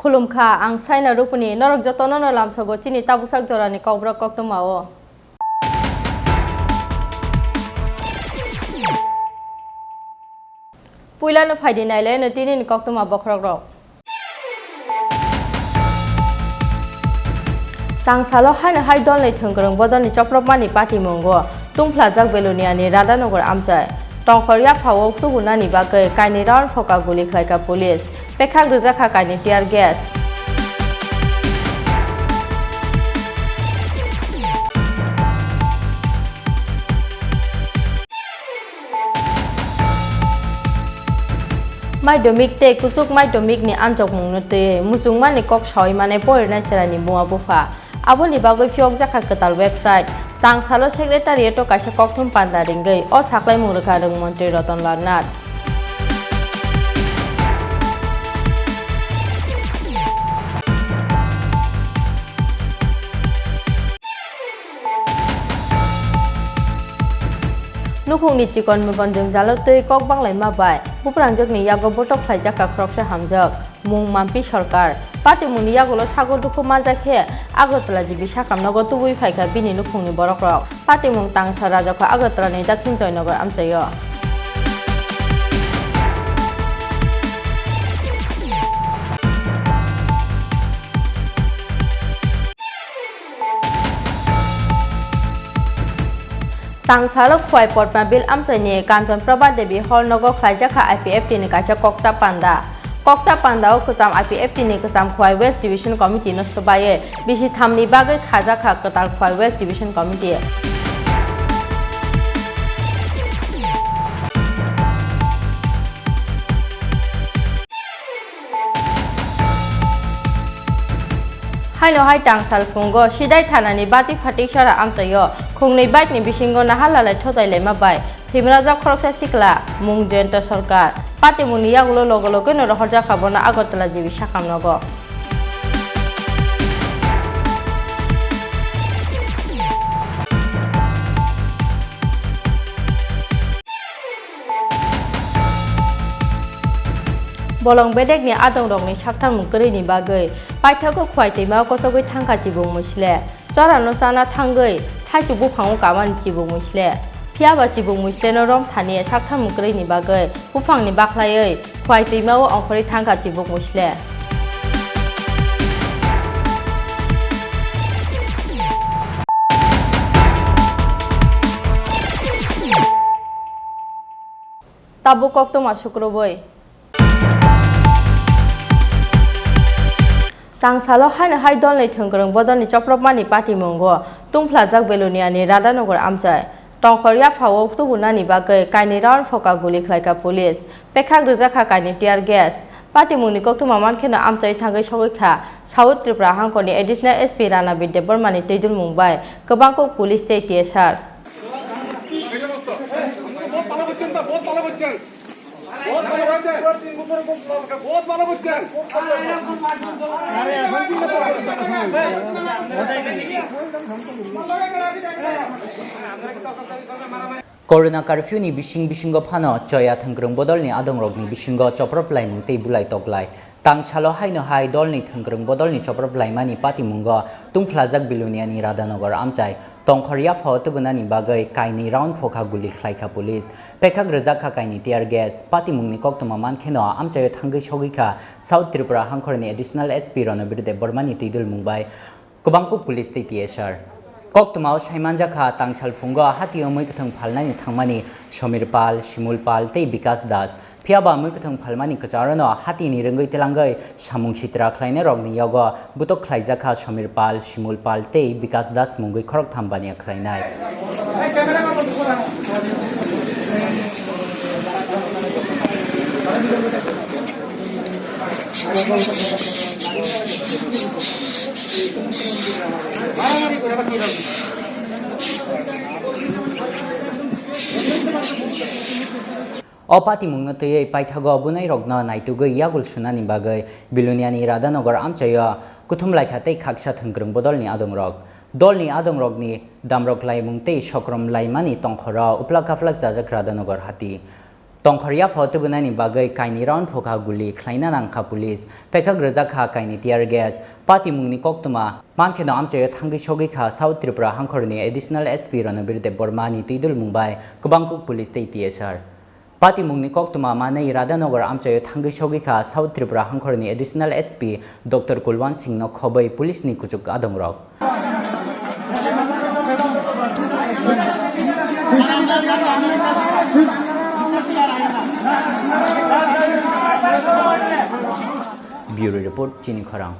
खुलुमखा आं साइना रुपुनि नरक जतन लामसगो चिनि ताबुसाक जरानि कब्र कक्तमाओ पुइलानो फाइदि नाइले नतिनि कक्तमा बखरक तांसालो हानो हाय दलनि थंगरं बदलनि चप्रपमानि पार्टी मंगो तुंफ्लाजाक बेलुनियानि राधानगर आमचाय टंखरिया फावो तुबुनानि बागै काइनि राउन्ड फका गुलि खलायका पुलिस पेखाक रोजाखा काइनि टियार गेस माध्यमिक ते कुसुक माध्यमिक नि आनजक मुंगनते मुसुंगमानि कक सय माने पयरनाय सेरानि मुवा बुफा आबोनि बागै फियक जाखा कताल वेबसाइट तांसालो सेक्रेटारिएट काइसा कक्थुम पान्दारिंगै अ साख्लाय मुंरखा रंग मन्त्री रतनलाल नाथ नुखुंनि चिकन मुगनजों जालतै कक बांलाय माबाय बुप्रांजकनि यागो बटक फ्लाइजाका ख्रकसे हामजक मुं माम्पि सरकार पार्टी मुनि यागोलो सागो दुखु माजाखे आगरतला जिबि साखामनगो तुबुइ फाइखा बिनि नुखुंनि बरक्रक पार्टी मुं तांसा राजाखौ आगरतलानि दाखिन जयनगर आमचायो तांसालो खुवाय पटमा बिल आमसाइनि कांचन प्रभा देवी हल नगो खलाइजाखा आईपीएफटी नि काइसा कक्चा पान्दाओ कसाम आईपीएफटी नि कसाम खुवाय वेस्ट डिविजन कमिटी न सबाये बिसि थामनि बागै खाजाखा कताल खुवाय वेस्ट डिविजन कमिटी हाइनो हाय तांसाल फुंगो सिदाय थानानि बाति फाटिक सारा आमचायो खुंनै बाइकनि बिसिंगो नाहालालाय थजायलाय माबाय थैमराजा खरकसा सिकला मुं जयन्त सरकार पार्टी मुनि यागलो लोगो लोगो न रहरजा खाबना आगरतला जिबि साखामनगो bolong bedek ni adong rok ni sakthang mukri ni bagai paithako khwaitei ma kosogoi thangka chibung musle chara no sana thangai thaichu buphango kaman chibung musle phiaba chibung musle no rom thani sakthang mukri ni bagai bufang ni bakhlaiei khwaitei ma o ongkhori thangka chibung musle tabu kokto masukroboi तांसालो हानो हाय दलनि थंगरं बदलनि चप्रपमानि party मंगो तुंफ्लाजाक बेलुनियानि Radhanagar आमचाय टंखरिया फावो तुबुनानि बागै काइनि round फका गुलि खलायका police पेखाक रोजाखा काइनि टियार guess party मुंनि कक्तमा मानखेनो आमचाय थांगै सगैखा south Tripura हांखनि एडिशनेल SP Rana बिद्या बर्मानि तैदुल मुंबाय गोबांखौ police ते TSR बहुत वाला बच्चा कोरोना कर्फ्यू नि बिसिंग फानो चया थंग्रं बदलनि आदंरगनि बिसिंग चप्रप्लाय मुंतै बुलाय तगलाय तांसालो हायनो हाय दलनि थंग्रं बदलनि चप्रप्लाय मानि पाति मुंग तुंफ्लाजाक बिलुनियानि राधानगर आमचाय टंखरिया फावतबनानि बागै काइनि राउन्ड फोखा गुलि खलायखा पुलिस पेखाक रोजाखा काइनि टियार गेस पाति मुंनि कक्तमा मानखेनो आमचाय थांगै सगैखा south Tripura हांखरनि एडिशनेल SP Ranbir Dev बर्मानि तैदुल मुंबाय Kubangku Police TSR. Koktumao Saimanjaka Tangshal Funga Hati Omikatang Palnani Tangmani Shomir Pal, Shimul Pal, Te Bikas Das, Piaba Mukatang Palmani Kazarano, Hati Nirangai Telangai, Shamung Chitra Kleine Rogni Yoga, Butok Klaizaka Shomir Pal, Shimul Pal, Te Bikas Das Mungai Korok Tambania Kleinai. Opati mungnote paithago bunai rogna naitugo yagul sunani bagai biluniani radanogar amchaya kuthum laikhate khaksa thangkrung bodolni adongrok dolni adongrokni damrok laimungte sokrom laimani tongkhora uplakaflak jajak radanogar hati tongkhorya photo bunani bagai kaini round phokha guli khlaina nangkha police pekha grajak kha kaini tear gas pati mungni koktuma mankheno amchaya thangi shogi kha South Tripura hangkhorni additional SP Ranabir Debormani tuidul mumbai kubangku police TSR Pati mungni koktuma manai Radhanagar amchayo thangi shogi kha South Tripura hangkhorni additional SP Dr. Kulwan Singh no khobai police ni kuchuk adongrok Bureau report Chini Khorang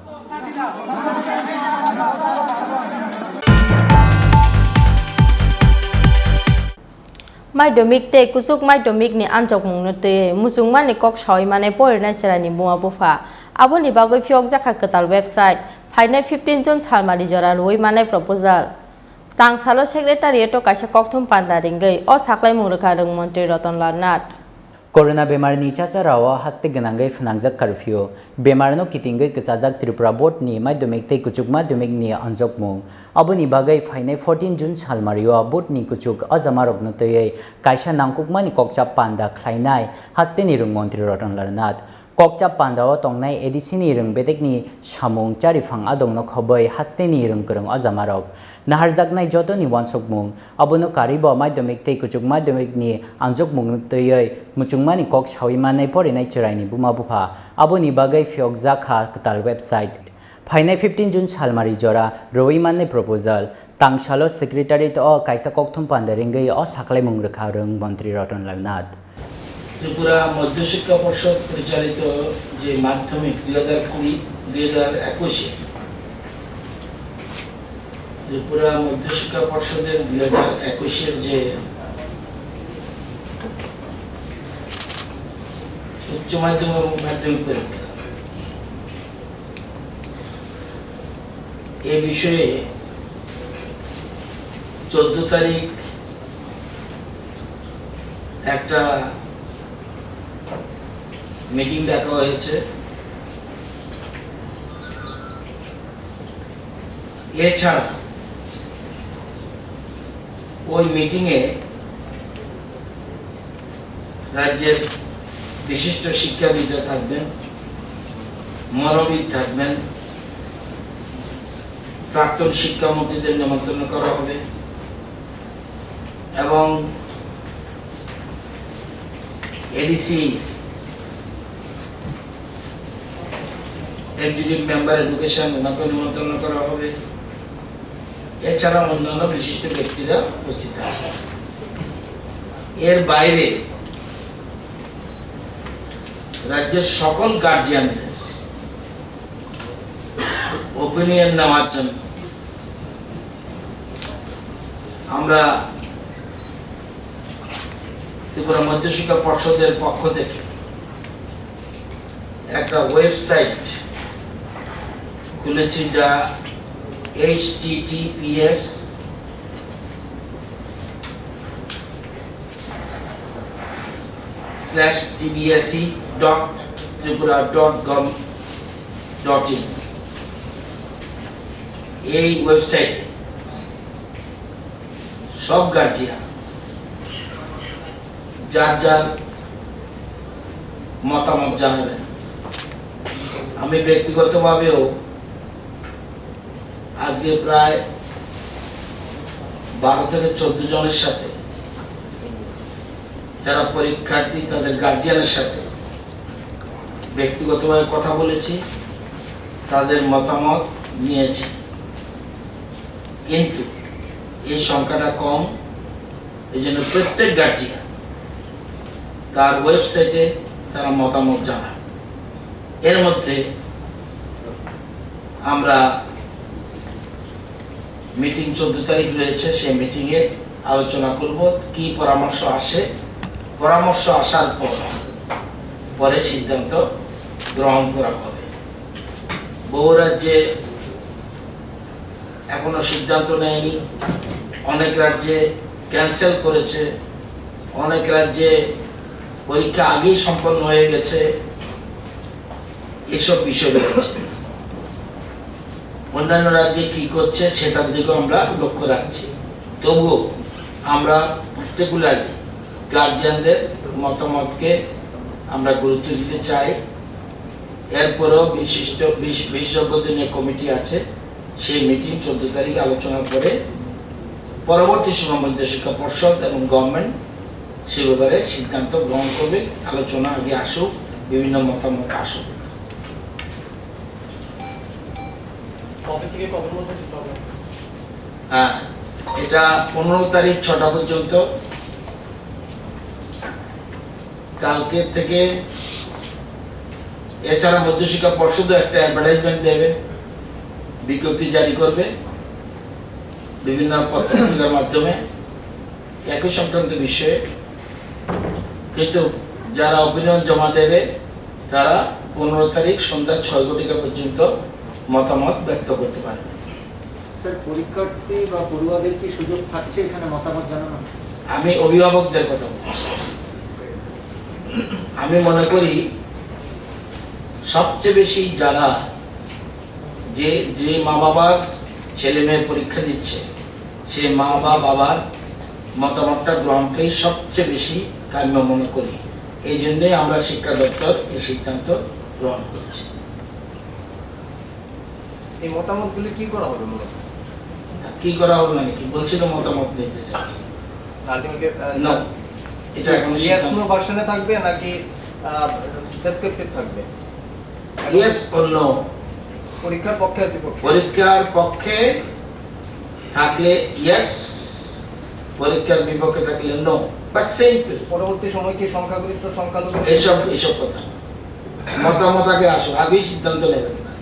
Mai domik te kusuk mai domik ni anjok mung te musung man ni kok shoi mane por na chara ni bunga bufa abo ni bagoi fiok jakha ketal website phaine 15 jon salmari jora loi mane proposal tang salo secretary to kaisa kokthum panda ringai o saklai mung rakha rang mantri Ratanlal Nath Corona bemar ni chacharawa haste ganangai phanangjak curfew bemar no kitingai kachajak Tripura board ni madhyamik te kuchuk madhyamik ni anjok mung aboni bagai phainai 14 June salmario board ni kuchuk ajamarok no tei kaisa nangkukmani kokchap panda khlainai haste ni rung mantri Ratanlal Nath kokchap pandao tongnai edisini rung bedekni samung charifang adong no khobai haste ni rung kurung ajamarok naharjaknai jotoni wansokmung abono karibo madhyamik te kuchuk madhyamik ni anjok mung tei muchungmani kok sawimanai porinai chiraini buma bufa aboni bagai fiok jakha katal website phainai 15 June salmari jora roimanai proposal tangsalo secretary to kaisa kokthum pandaringai o saklai mung rakha rung mantri Ratanlal Nath Tripura मध्य शिक्षा परिषद परिचालित जे माध्यमिक 2020-2021 त्रिपुरा मध्य शिक्षा परिषदेर 2021 जे उच्च माध्यमिक এবং মাধ্যমিক পরীক্ষা এই বিষয়ে 14 তারিখ একটা মিটিং ডাকা হয়েছে এছাড়া ওই মিটিং এ রাজ্যের বিশিষ্ট শিক্ষাবিদরা থাকবেন মনোবিদ থাকবেন প্রাক্তন শিক্ষামন্ত্রীদের নিমন্ত্রণ করা হবে এবং এডিসি এক্সিকিউটিভ মেম্বার এডুকেশন ওনাকে নিমন্ত্রণ করা হবে এছাড়া অন্যান্য বিশিষ্ট ব্যক্তিরা উপস্থিত আছেন এর বাইরে রাজ্যের সকল গার্জিয়ানদের ওপিনিয়ন নেওয়ার জন্য আমরা ত্রিপুরা মধ্য শিক্ষা পর্ষদের পক্ষ থেকে একটা ওয়েবসাইট খুলেছি যা https://tbse.tripura.gov.in এই ওয়েবসাইটে সব গার্জিয়ান যার যার মতামত জানাবেন আমি ব্যক্তিগতভাবেও আজকে প্রায় 12 থেকে 14 জনের সাথে যারা পরীক্ষার্থী তাদের গার্জিয়ানের সাথে ব্যক্তিগতভাবে কথা বলেছি তাদের মতামত নিয়েছি কিন্তু এই সংখ্যাটা কম, এই জন্য প্রত্যেক গার্জিয়ান তার ওয়েবসাইটে তারা মতামত জানায়। এর মধ্যে আমরা মিটিং 14 তারিখ রয়েছে, সেই মিটিংয়ে আলোচনা করব কি পরামর্শ আসে। পরামর্শ আসার পরে সিদ্ধান্ত গ্রহণ করা হবে। বহু রাজ্যে এখনো সিদ্ধান্ত নেয়নি, অনেক রাজ্যে ক্যান্সেল করেছে, অনেক রাজ্যে পরীক্ষা আগেই সম্পন্ন হয়ে গেছে। এসব বিষয় রয়েছে। অন্যান্য রাজ্যে কি করছে সেটার দিকেও আমরা লক্ষ্য রাখছি। তবুও আমরা পার্টিকুলারলি গার্জিয়ানদের মতামতকে আমরা গুরুত্ব দিতে চাই। এরপরেও বিশেষজ্ঞদের নিয়ে কমিটি আছে, সেই মিটিং 14 তারিখে আলোচনা করে পরবর্তী সময় মধ্য শিক্ষা পর্ষদ এবং গভর্নমেন্ট সে ব্যাপারে সিদ্ধান্ত গ্রহণ করবে। আলোচনা আগে আসুক, বিভিন্ন মতামত আসুক। হ্যাঁ, এটা 15 তারিখ 6টা পর্যন্ত। কালকে থেকে এছাড়া মধ্যশিক্ষা পর্ষদও একটা অ্যাডভার্টাইজমেন্ট দেবে, বিজ্ঞপ্তি জারি করবে বিভিন্ন পত্রিকার মাধ্যমে একই সংক্রান্ত বিষয়ে। কিন্তু যারা অভিনয় জমা দেবে তারা 15 তারিখ সন্ধ্যা 6 ঘটিকা পর্যন্ত মতামত ব্যক্ত করতে পারবে। স্যার, পরীক্ষার্থী বা পড়ুয়াদের কি সুযোগ থাকছে এখানে মতামত জানানো? আমি অভিভাবকদের কথা বলছি। আমি মনে করি সবচেয়ে বেশি যারা যে মা বাবার ছেলে মেয়ে পরীক্ষা দিচ্ছে, সেই মা বা বাবার মতামতটা গ্রহণকেই সবচেয়ে বেশি কাম্য মনে করি। এই জন্যে আমরা শিক্ষা দপ্তর এই সিদ্ধান্ত গ্রহণ করেছি। এই মতামতগুলি কি করা হবে মূলত? কি করা হবে মানে কি বলছি তো, মতামত নিতে চাচ্ছি না। এটা এখন ইয়েস নো ভার্সনে থাকবে নাকি ডেসক্রিপটিভ থাকবে? Yes or no. পরীক্ষার পক্ষে আর বিপক্ষে? পরীক্ষার পক্ষে থাকলে ইয়েস, পরীক্ষার বিপক্ষে থাকলে নো, বাট সিম্পল। পরবর্তী সময় কি সংখ্যাগরিষ্ঠ সংখ্যালঘু এইসব কথা মতামত আগে আসো, আগেই সিদ্ধান্ত নেবেন না।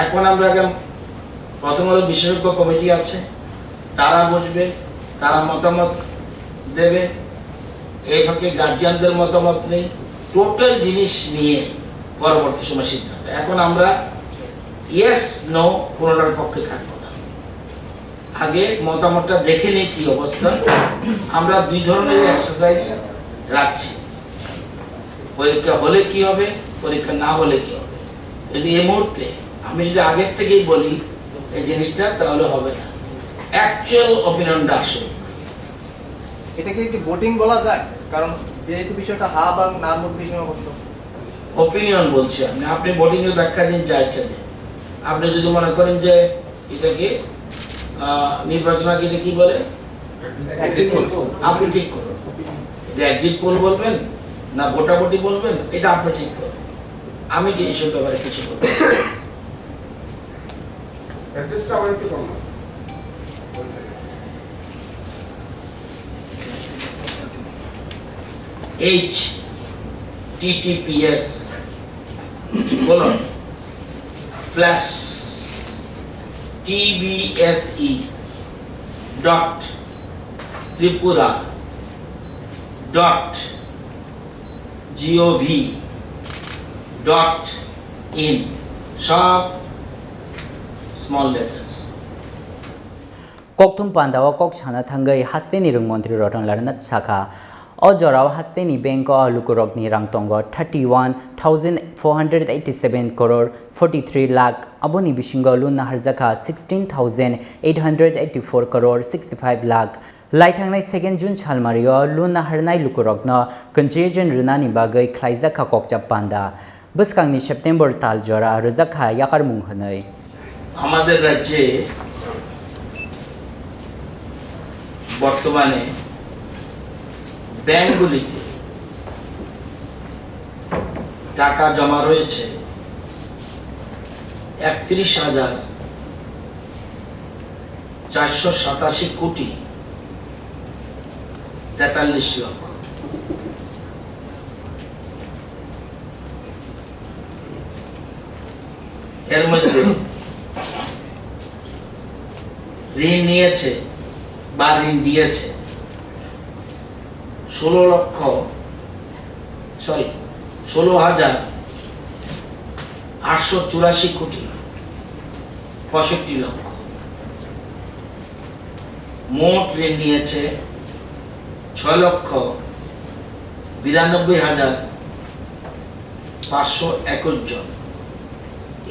এখন আমরা প্রথম হলো বিশেষজ্ঞ কমিটি আছে, তারা বসবে, তারা মতামত দেবে। এই ফাঁকে গার্জিয়ানদের মতামত নেই, টোটাল জিনিস নিয়ে পরবর্তী সময় সিদ্ধান্ত। এখন আমরা ইয়েস নো কোনোটার পক্ষে থাকবো না, আগে মতামতটা দেখে নিই কি অবস্থা। আমরা 2 ধরনের এক্সারসাইজ রাখছি, পরীক্ষা হলে কি হবে, পরীক্ষা না হলে কি হবে। যদি এই মুহূর্তে আমি যদি আগের থেকেই বলি এই জিনিসটা, তাহলে হবে না। অ্যাকচুয়াল অপিনিয়নটা আসুক। এটাকে কি ভোটিং বলা যায়? কারণ যেহেতু বিষয়টা হা বা নার মধ্যে সীমাবদ্ধ। অপিনিয়ন বলছি আমি, আপনি ভোটিং এর ব্যাখ্যা দিন যা ইচ্ছা দিন। আপনি যদি মনে করেন যে এটাকে নির্বাচন আগে কি বলে, আপনি ঠিক করুন। এটা এক্সিট পোল বলবেন না ভোটাভুটি বলবেন, এটা আপনি ঠিক করুন। আমি কি এইসব ব্যাপারে কিছু বলবো? https বলুন ফ্ল্যাশ tbse.tripura.gov.in সব small letter. kokthum pandawa kok sana thangai hasteni rung mantri roton larnat sakha o jorao hasteni bank o lukurokni rangtongo 31,487 crore 43 lakh aboni bisingo luna harjaka 16,884 crore 65 lakh laithangnai 2 June chalmario luna harnai lukurokno congestion runani bagai khlaijaka kokchap panda buskangni September tal jora rujaka yakar mung hanai আমাদের রাজ্যে বর্তমানে ব্যাংকগুলিতে টাকা জমা রয়েছে 487 কোটি 43 লক্ষ। এর মধ্যে ঋণ নিয়েছে বা ঋণ দিয়েছে 16,884 কোটি 65 লক্ষ। মোট ঋণ নিয়েছে 6,92,521 জন।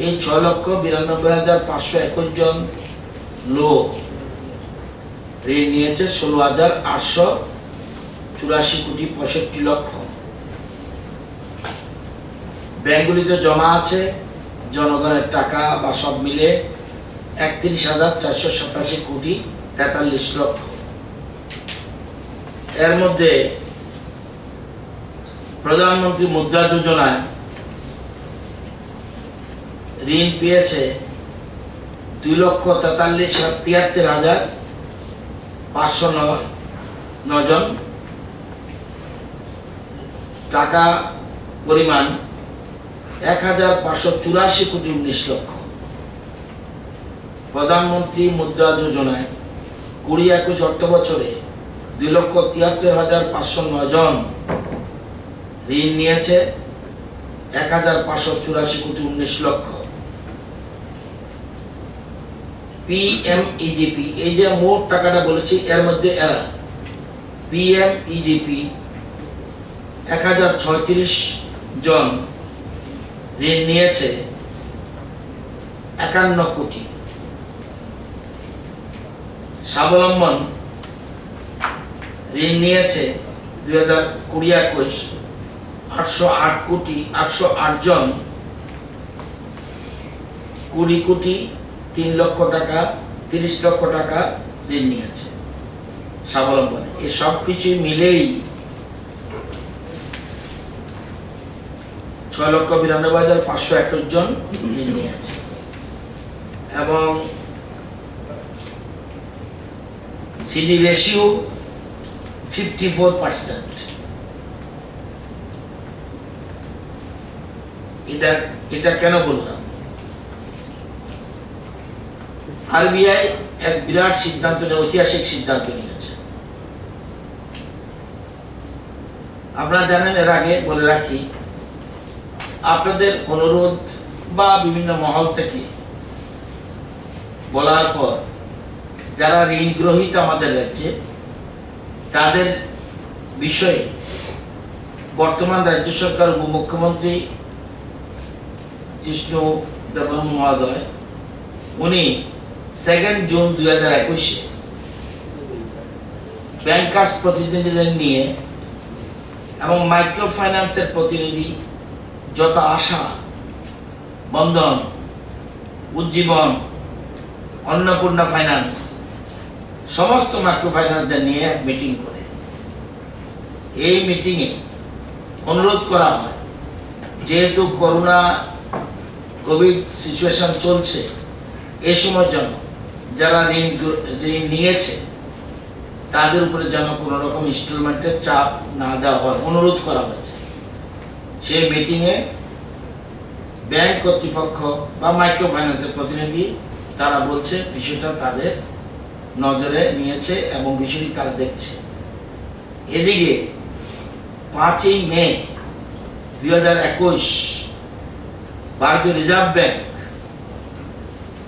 এই 6,92,521 জন লোক ঋণ নিয়েছে 16,884 কোটি 65 লক্ষ। ব্যাংকগুলিতে জমা আছে জনগণের টাকা বা সব মিলে 31,487 কোটি 43 লক্ষ। এর মধ্যে প্রধানমন্ত্রী মুদ্রা যোজনায় ঋণ পেয়েছে 2,73,509 জন। টাকা পরিমাণ 1,584 কোটি 19 লক্ষ। প্রধানমন্ত্রী মুদ্রা যোজনায় 20-21 অর্থ বছরে 2,73,509 জন ঋণ নিয়েছে 1,584 কোটি 19 লক্ষ। পিএমইজিপি, এই যে মোট টাকাটা বলেছি এর মধ্যে এরা পিএমইজিপি 1,036 জন ঋণ নিয়েছে 51 কোটি। স্বাবলম্বন ঋণ নিয়েছে 2020-21 808 কোটি 808 জন 20 কোটি 3 লক্ষ টাকা 30 লক্ষ টাকা ঋণ নিয়েছে স্বাবলম্বনে। এই সব কিছু মিলেই 6,92,521 জন ঋণ নিয়েছে এবং সিডি রেশিও 54%। এটা কেন বললাম? আরবিআই এক বিরাট সিদ্ধান্ত নিয়ে ঐতিহাসিক সিদ্ধান্ত নিয়েছে। আপনারা জানেন, এর আগে বলে রাখি, আপনাদের অনুরোধ বা বিভিন্ন মহল থেকে বলার পর যারা ঋণ গ্রহীত আমাদের রাজ্যে, তাদের বিষয়ে বর্তমান রাজ্য সরকার উপমুখ্যমন্ত্রী জিষ্ণু দেববর্মা মহোদয় উনি 2 জুন 2021 ব্যাংকার্স প্রতিনিধিদের নিয়ে এবং মাইক্রো ফাইন্যান্সের প্রতিনিধি যত আশা, বন্ধন, উজ্জীবন, অন্নপূর্ণা ফাইন্যান্স, সমস্ত মাইক্রো ফাইন্যান্সদের নিয়ে এক মিটিং করে এই মিটিংয়ে অনুরোধ করা হয়, যেহেতু করোনা কোভিড সিচুয়েশন চলছে, এই সময় যেন যারা ঋণ নিয়েছে তাদের উপরে যেন কোনো রকম ইনস্টলমেন্টের চাপ না দেওয়া হয়, অনুরোধ করা হয়েছে। সেই মিটিংয়ে ব্যাংক কর্তৃপক্ষ বা মাইক্রো ফাইন্যান্সের প্রতিনিধি তারা বলছে বিষয়টা তাদের নজরে নিয়েছে এবং বিষয়টি তারা দেখছে। এদিকে 5 মে 2021 ভারতীয় রিজার্ভ ব্যাংক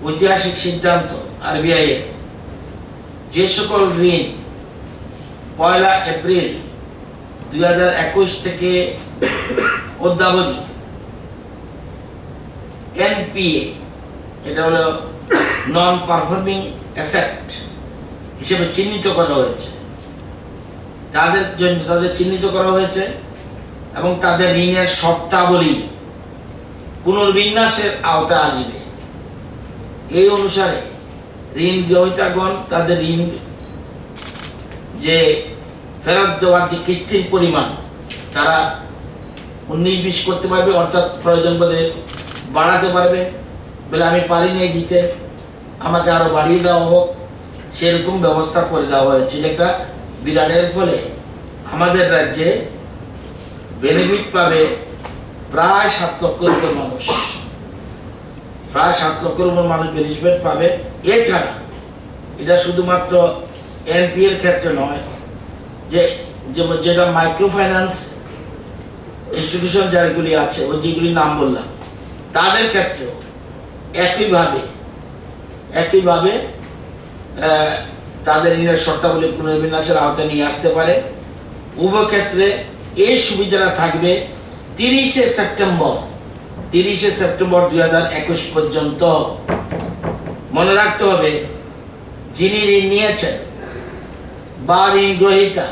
ঐতিহাসিক সিদ্ধান্ত আরবিআই এর যে সকল ঋণ 1 এপ্রিল 2021 থেকে অদ্যাবধি এনপিএ, এটা হলো নন পারফর্মিং অ্যাসেট হিসেবে চিহ্নিত করা হয়েছে, তাদের জন্য তাদের চিহ্নিত করা হয়েছে এবং তাদের ঋণের শর্তাবলী পুনর্বিন্যাসের আওতায় আসবে। এই অনুসারে ঋণ গ্রহীতাগণ তাদের ঋণ যে ফেরত দেওয়ার যে কিস্তির পরিমাণ তারা 19-20 করতে পারবে, অর্থাৎ প্রয়োজন বোধে বাড়াতে পারবে, বলে আমি পারি না দিতে, আমাকে আরো বাড়িয়ে দেওয়া হোক, সেরকম ব্যবস্থা করে দেওয়া হয়েছে। এটা বিরাটের ফলে আমাদের রাজ্যে বেনিফিট পাবে প্রায় 7 লক্ষের উপর মানুষ, প্রায় 7 লক্ষের উপর মানুষ বেনিফিট পাবে। এছাড়া এটা শুধুমাত্র এনপি এর ক্ষেত্রে নয়, যেটা মাইক্রো ফাইন্যান্স ইনস্টিটিউশন যাগুলি আছে ও যেগুলি নাম বললাম তাদের ক্ষেত্রেও একইভাবে তাদের ঋণের শর্তাবলী পুনর্বিন্যাসের আওতায় নিয়ে আসতে পারে। উভয় ক্ষেত্রে এই সুবিধাটা থাকবে 30শে সেপ্টেম্বর 2021 পর্যন্ত। মনে রাখতে হবে, যিনি ঋণ নিয়েছেন বা ঋণ গ্রহীতা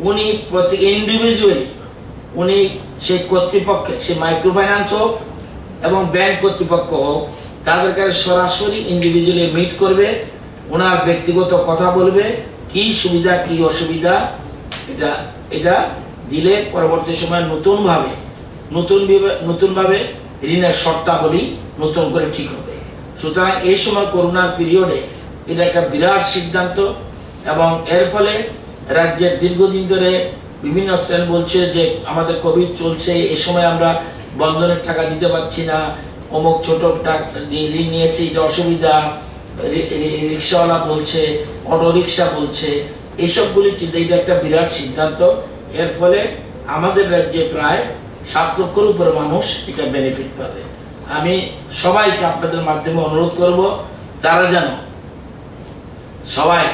উনি প্রতি ইন্ডিভিজুয়ালি উনি সেই কর্তৃপক্ষে, সে মাইক্রো ফাইন্যান্স হোক এবং ব্যাংক কর্তৃপক্ষ হোক, তাদের কাছে সরাসরি ইন্ডিভিজুয়ালি মিট করবে, ওনার ব্যক্তিগত কথা বলবে, কি সুবিধা কি অসুবিধা এটা দিলে পরবর্তী সময় নতুনভাবে ঋণের শর্তাবলী নতুন করে ঠিক হবে। সুতরাং এই সময় করোনার পিরিয়ডে এটা একটা বিরাট সিদ্ধান্ত এবং এর ফলে রাজ্যের দীর্ঘদিন ধরে বিভিন্ন সেল বলছে যে আমাদের কোভিড চলছে, এই সময় আমরা বন্ধনের টাকা দিতে পারছি না, অমুক ছোট ঋণ নিয়েছে, এটা অসুবিধা, রিক্সাওয়ালা বলছে, অটো রিক্সা বলছে, এইসবগুলি চিন্তা। এটা একটা বিরাট সিদ্ধান্ত। এর ফলে আমাদের রাজ্যে প্রায় 7 লক্ষের উপরে মানুষ এটা বেনিফিট পাবে। আমি সবাইকে আপনাদের মাধ্যমে অনুরোধ করব, তারা যেন সবাই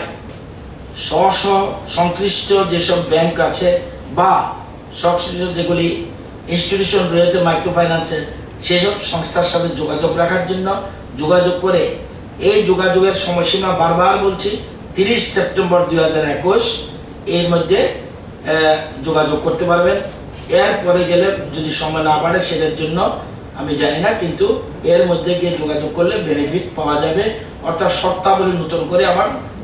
সংশ্লিষ্ট যেসব ব্যাংক আছে বা সংশ্লিষ্ট যেগুলি ইনস্টিটিউশন রয়েছে মাইক্রো ফাইন্যান্সের, সেসব সংস্থার সাথে যোগাযোগ রাখার জন্য যোগাযোগ করে, এই যোগাযোগের সময়সীমা বারবার বলছি 30 সেপ্টেম্বর 2021 এর মধ্যে যোগাযোগ করতে পারবেন। এরপরে গেলে যদি সময় না বাড়ে সেটার জন্য আমি জানি না, কিন্তু এর মধ্যে গিয়ে যোগাযোগ করলে বেনিফিট পাওয়া যাবে। অর্থাৎ শর্তাবলী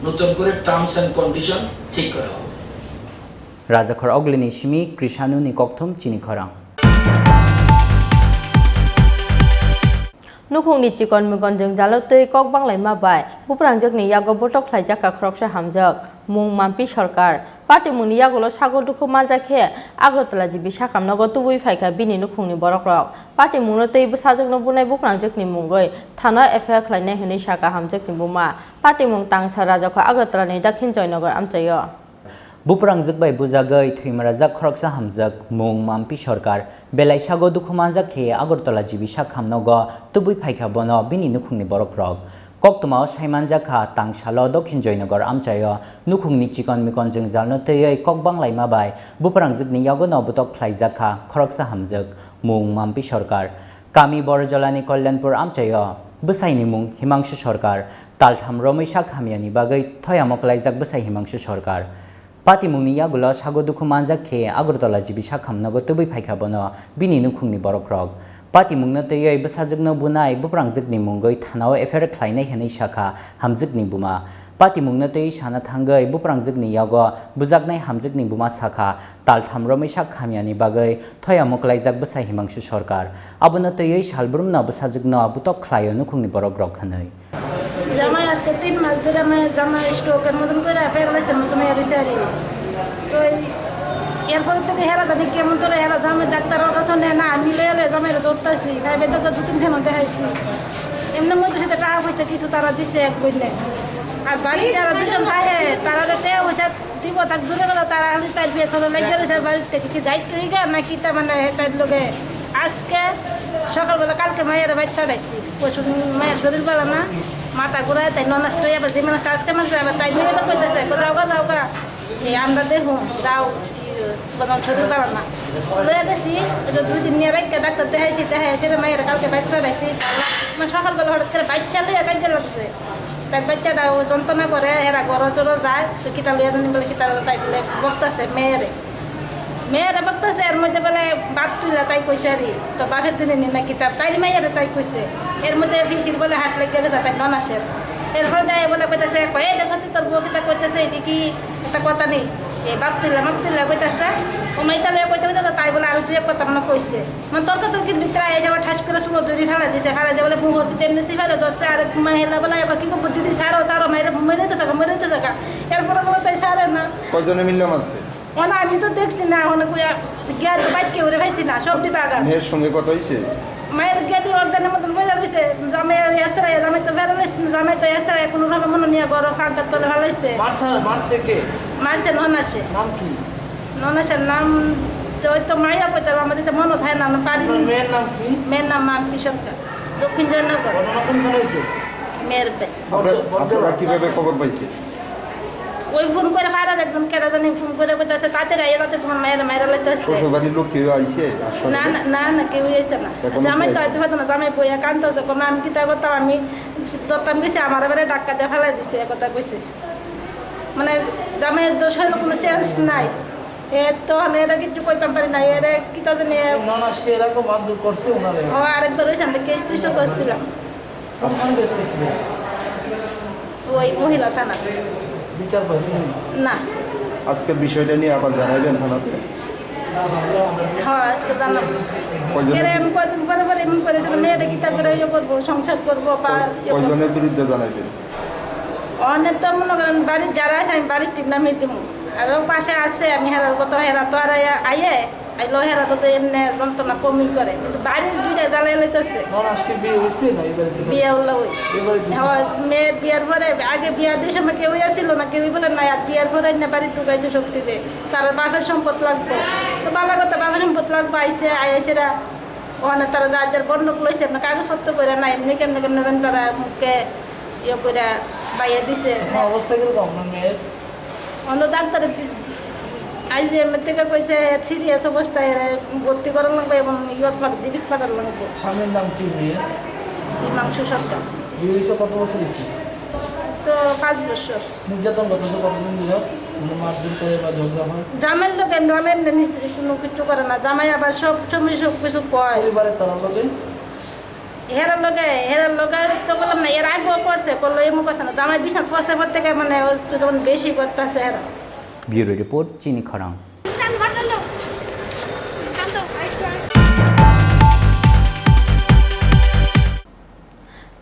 নতুন করে টার্মস অ্যান্ড কন্ডিশন ঠিক করা হবে। রাজাখর অগ্লিনী সিমি কৃষাণু নিকথম চিনি খরাং নুখুংনি चिकन मिकन जों जालतै कक बांगलाय माबाय बुप्रांजोगनि यागो बटक ख्लायजाखा खरकसा हामजक मुं माम्पि सरकार पार्टी मुंनि यागोल सागो दुखु माजाखे आगरतला जिबि साखामनगो तुबुइ फायखा बिनि नुखुंनि बरक्रक पार्टी मुंनो तैबो साजोगनो बुनाय बुप्रांजोगनि मुंगै थाना एफआईआर ख्लायनाय हनै साखा हामजकनि बुमा पार्टी मुं तांसा राजाखौ आगरतलानि दाखिन जयनगर आमचायो बुप्रांजोग बाय बुजागै थैमराजाक खरकसा हामजक मुं माम्पि सरकार बेलाइसागो दुखुमानजाखे आगरतला जिबि साखामनगो तुबुइ फायखा बनो बिनि नुखुंनि बरक्रक कक्तुमाव साइमानजाखा तांसालो दक्षिण जयनगर आमचायो नुखुंनि चिकन मिकन जों जालनो तैयै कक बांगलाय माबाय बुप्रांजोगनि यागोनो बुतक ख्लायजाखा खरकसा हामजक मुं माम्पि सरकार कामी बरजलानि कल्याणपुर आमचायो बसाइनि मुं हिमांशु सरकार तालथाम रमेशा खामियानि बागै थयामकलायजाक बसाइ हिमांशु सरकार पार्टी मुंनि यागुलो सागो दुखु मानजाखे आगरतला जिबि साखामनगो तुबुइ फायखा बनो बिनि नुखुंनि बरक्रक पार्टी मुंनो तैयै बसाजोगनो बुनाय बुप्रांजोगनि मुंगै थानाव एफआईआर ख्लायनाय हनै साखा हामजोगनि बुमा पार्टी मुंनो तैयै साना थांगै बुप्रांजोगनि यागो बुजागनाय हामजोगनि बुमा साखा तालथाम रमेशा खामियानि बागै थयामकलायजाक बसाइ हिमांशु सरकार आबोनो तैयै सालब्रुमनो बसाजोगनो बुतक ख्लायो नुखुंनि बरक्रक हनै জামাই আজকে 3 মাস ধরে আমি জামাই স্ট্রোকের মতন করে ফেরাইছে মতন এরিসারি তো এরপরে তো হেরা জানি কেমন করে হেরা জামাই ডাক্তারের কাছে নেয় না আমি লয়ে জামাই ধরতেছি তাই বেদক 2-3 দিন দেখাইছি এমনি মধ্যে সেটা টাকা পয়সা কিছু তারা দিছে এক বইলে আর বাড়ি যারা দুজন থাকে তারা তো পয়সা দিব তাক দূরে গেল তারা তাই বিয়ে চলে লাগিয়ে রয়েছে বাড়ি থেকে কি যাইতে গা নাকি তা মানে তার লোকে আজকে সকালবেলা কালকে মায়ের বাড়ি চড়াইছি পশু মায়ের শরীর বেলা না মাথা ঘুরায় তাই নষ্ট হয়ে আবার যে মানুষটা আজকে মানুষ আবার তাই নিয়ে করতেছে যাও গা এই আমরা দেখুন যাও শরীর বেলা না লয়ে গেছি 2 দিন নিয়ে রাখতে ডাক্তার দেখাইছি সেটা মায়ের কালকে বাইক চড়াইছি সকালবেলা হঠাৎ করে বাচ্চা লইয়া কাজে লাগছে তাই বাচ্চাটা যন্ত্রণা করে এরা গড় চড়ো যায় তো কিতা লইয়া জানি বলে কিতা তাই বলে বকতেছে মেয়েরা বকতেছে এর মধ্যে বলে বাপ তুইলা তাই কইছে আর তো বাপের দিনে নি না কিতাব তাই মাইয়ারে তাই কইছে এর মধ্যে ফিসির বলে হাট লেগে গেছে তাই ননাসের এরপরে যাই বলে কইতেছে কয়ে দেখো তোর বউ কিতা কইতেছে এটি কি একটা কথা নেই এই বাপ তুইলা কইতেছে ও মাইতা লইয়া কইতে তাই বলে আর দুই কথা মনে কইছে মানে তর্কির ভিতরে এসে আবার ঠাস করে চুলো দড়ি ফেলা দিছে ফেলা দিয়ে বলে মুহূর্তে এমনি ফেলা ধরছে আর মহিলা বলে কি বুদ্ধি দিছে আরো মেরে কয়জনে মিললে মারছে ওনা আমি তো দেখছি না ওনা গিয়া তো বাইক কেউ ভাইছি না সবজি বাগান মেয়ের সঙ্গে কথা হয়েছে মায়ের গিয়া দিয়ে অর্গানের মতন বোঝা গেছে জামাই এসরাই জামাই তো বেরোলেছে জামাই তো এসরাই কোনোভাবে মনে নিয়ে বড় কাঁকার তলে ভালোইছে মারছে কে মারছে ননাসে নাম কি ননাসের নাম ওই তো মাইয়া পয়তার আমাদের তো মনে হয় না পারি মেয়ের নাম কি মেয়ের নাম মাম্পি সরকার দক্ষিণ জয়নগর ঘটনা কোনখানে হয়েছে মেয়ের আপনারা কিভাবে খবর পাইছে ওই ফোন করে ফারার একজন কেরা জানি ফোন করে বলতেছে তাতে রাতে তোমার মায়েরা মায়েরা লাইতেছে শ্বশুরবাড়ির লোক কেউ আইছে না না না না কেউ এসে না জামাই তো হয়তো হয়তো না জামাই বইয়া কান্ত কোনো আমি কিতা করতাম আমি দত্তাম গেছি আমার এবারে ডাক্কাতে ফেলাই দিছে কথা কইছে মানে জামাইয়ের দোষ হইলো কোনো চেঞ্জ নাই তখন এরা কিছু কইতাম পারি না এরা কিতা জানি ননাসকে এরকম মারধর করছে ওনারে ও আরেকবার হয়েছে আমরা কেস টেসও করছিলাম কোন কেস করছিলেন ওই মহিলা থানা বিচার পাইছেন না আজকের বিষয়টা নিয়ে আবার জানাইবেন থানাতে হ্যাঁ আজকে জানাম এরা আমি কয়দিন পরে পরে এমন করেছিল মেয়েটা কিতা করে ইয়ে করবো সংসার করবো বা কয়জনের বিরুদ্ধে জানাইবেন অনেক তো মনে করেন বাড়ির যারা আছে আমি বাড়ির ঠিক নামিয়ে দিব আরও পাশে আছে আমি হেরার কত হেরা তো আর আইয়ে আইলো হেরা তো এমনি যন্ত্রণা কমি করে কিন্তু বাড়ির দুইটা জ্বালাই লাইতেছে ননাসকে বিয়ে হয়েছে না এবারে বিয়ে হলো ওই মেয়ের বিয়ার পরে আগে বিয়া দিয়ে সময় কেউই আসছিল না কেউই বলে না আর বিয়ার পরে না বাড়ি ঢুকাইছে শক্তিতে তার বাপের সম্পদ লাগবো তো বালা কথা বাপের সম্পদ লাগবো আইসে আইসেরা ওখানে তারা যার যার বন্ধক লইছে আপনার কাগজপত্র করে না এমনি কেমনে কেমনে জানি তারা মুখে ইয়ে করে বাইয়ে দিছে অবস্থা কিরকম আপনার মেয়ের অন্য ডাক্তার আইজিএম থেকে কইছে সিরিয়াস অবস্থায় ভর্তি করা লাগবে এবং জীবিত পাঠার লাগবে স্বামীর নাম কি মেয়ের মাংস সরকার বিয়ে হয়েছে কত বছর হয়েছে তো 5 বছর নির্যাতন করতেছে কতদিন দিল মারধর করে বা ঝগড়া হয় জামাইয়ের লোক এমনি কোনো কিছু করে না জামাই আবার সব সময় সব কিছু কয় পরিবারের তার লোকে হেরার লগে তো বললাম না এর আগেও করছে করলো এমন করছে না জামাই বিছানা ফসে পর থেকে মানে যখন বেশি করতেছে হেরা ব্যুরো রিপোর্ট চিনি খরাং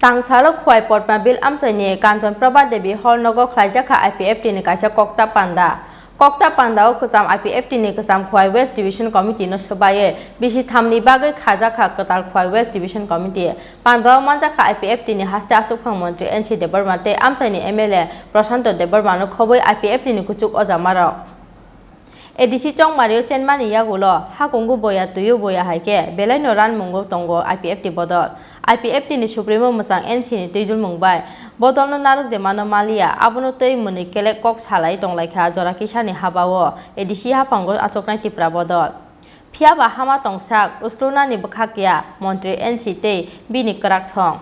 Tangsalo khwai potma bil amsani Kanchon Prabha Devi Holnogo Khlaijaka IPFT ni kaisa Kokcha Panda o kusam IPFT ni kusam khwai West Division Committee no sobaye bisi thamni bagai khajaka katal khwai West Division Committee Panda manjaka IPFT ni haste achukphang mantri NC Debarmate amsani MLA Prashanto Debarmano khoboi IPFT ni kuchuk ojamaro Edisi chong Mario Chenmani yagulo hakungu boya tuyu boya haike belai no ran mungo tongo IPFT bodol IPFT ni Supremo Musang NC ni Tejul Mumbai bodol no naruk de mano malia abono tei muni kele kok salai tonglaikha jora kisani habawo edisi hapango achoknai Tripura bodol phia ba hama tongsak usluna ni bkhakya Montri NC tei bini krak thong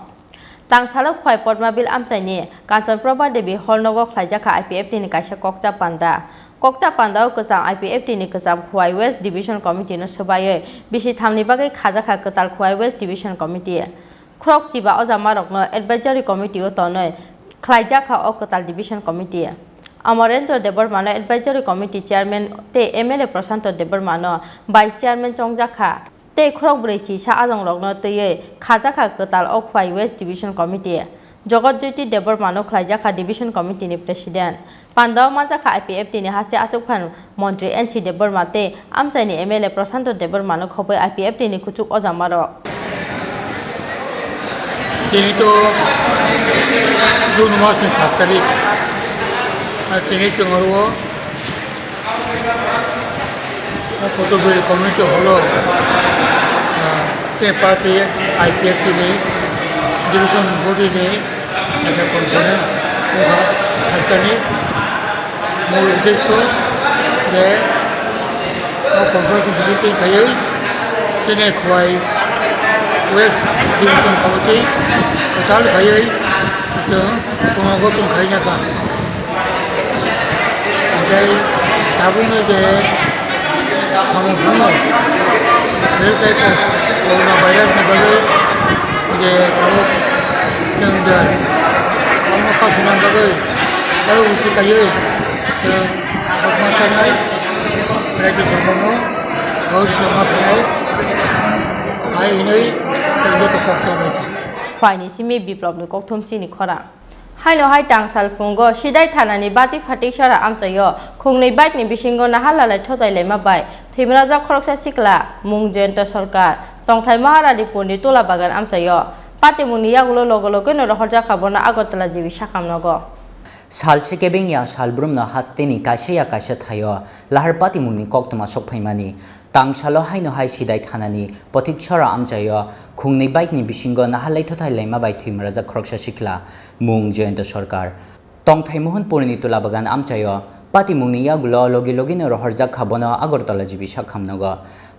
Tangsalo khwai potma bil amchaini Kanchon Prabha Devi Holnogo Khlaijaka IPFT ni kaisa Kokcha Panda o kusam IPFT ni kusam khwai West Division Committee no sobaye bisi thamni bagai khajaka katal khwai West Division Committee Krok chiba ojamarok no advisory committee o tonoi Khlaijaka o katal Division Committee Amarendra Debarmano advisory committee chairman te MLA Prashanto Debarmano vice chairman Chongjaka te krok breichi sa ajongrok no teye khajaka katal o khwai West Division Committee Jogotjyoti Debarmano Khlaijaka Division Committee ni President Pandao Manjaka IPFT ni haste achukphan Montri NC Debarmate amchaini MLA Prashanto Debarmano khoboi IPFT ni kuchuk ojamaro তিনি তো June মাসের 7 তারিখ আর তিনি চঙ্গরও কতগুলি committee হলো কে party IPFT নেই division body নেই একটা কনফারেন্স সাজানি মূল উদ্দেশ্য যে কনফারেন্স ভিজিটিং খাই তিনি Khowai West Division Committee total khai जों गंगाखौ दंखायो ना ओमफ्राय दा बुङो जे खामानिखौ बे जायखौ कर'ना भाइरासनि बागै जे जों दा माखासेनि बागै दा उसिखायो जों माखानाय रायजो सरकारनो गावजों माखानाय Khwai ni simi biplop ni kokthom Chini Khorang haino hai tang salfungo sidai thanani bati phatik sara amchayo khungnei baitni bisingo nahalalai thotai lema bai thimraja khoroksa sikla mungjen ta sarkar tongthai maharani poni tola bagan amchayo pati muni yagulo logologo no rohorja khabona agotala jibi sakamnogo salse kebengya salbrumna hasteni kaisaya kaisa thayo laharpati mungni koktoma sokphaimani tangsalo haino hai sidai thanani pothik chora amchayo khungnei baikni bisingo nahalai thothai lema bai thimraja khoroksa sikla mung jayanta sarkar tongthai mohon purni tola bagan amchayo pati mungni yagulo logi logi no rohorja khabona agortala jibi sakamnogo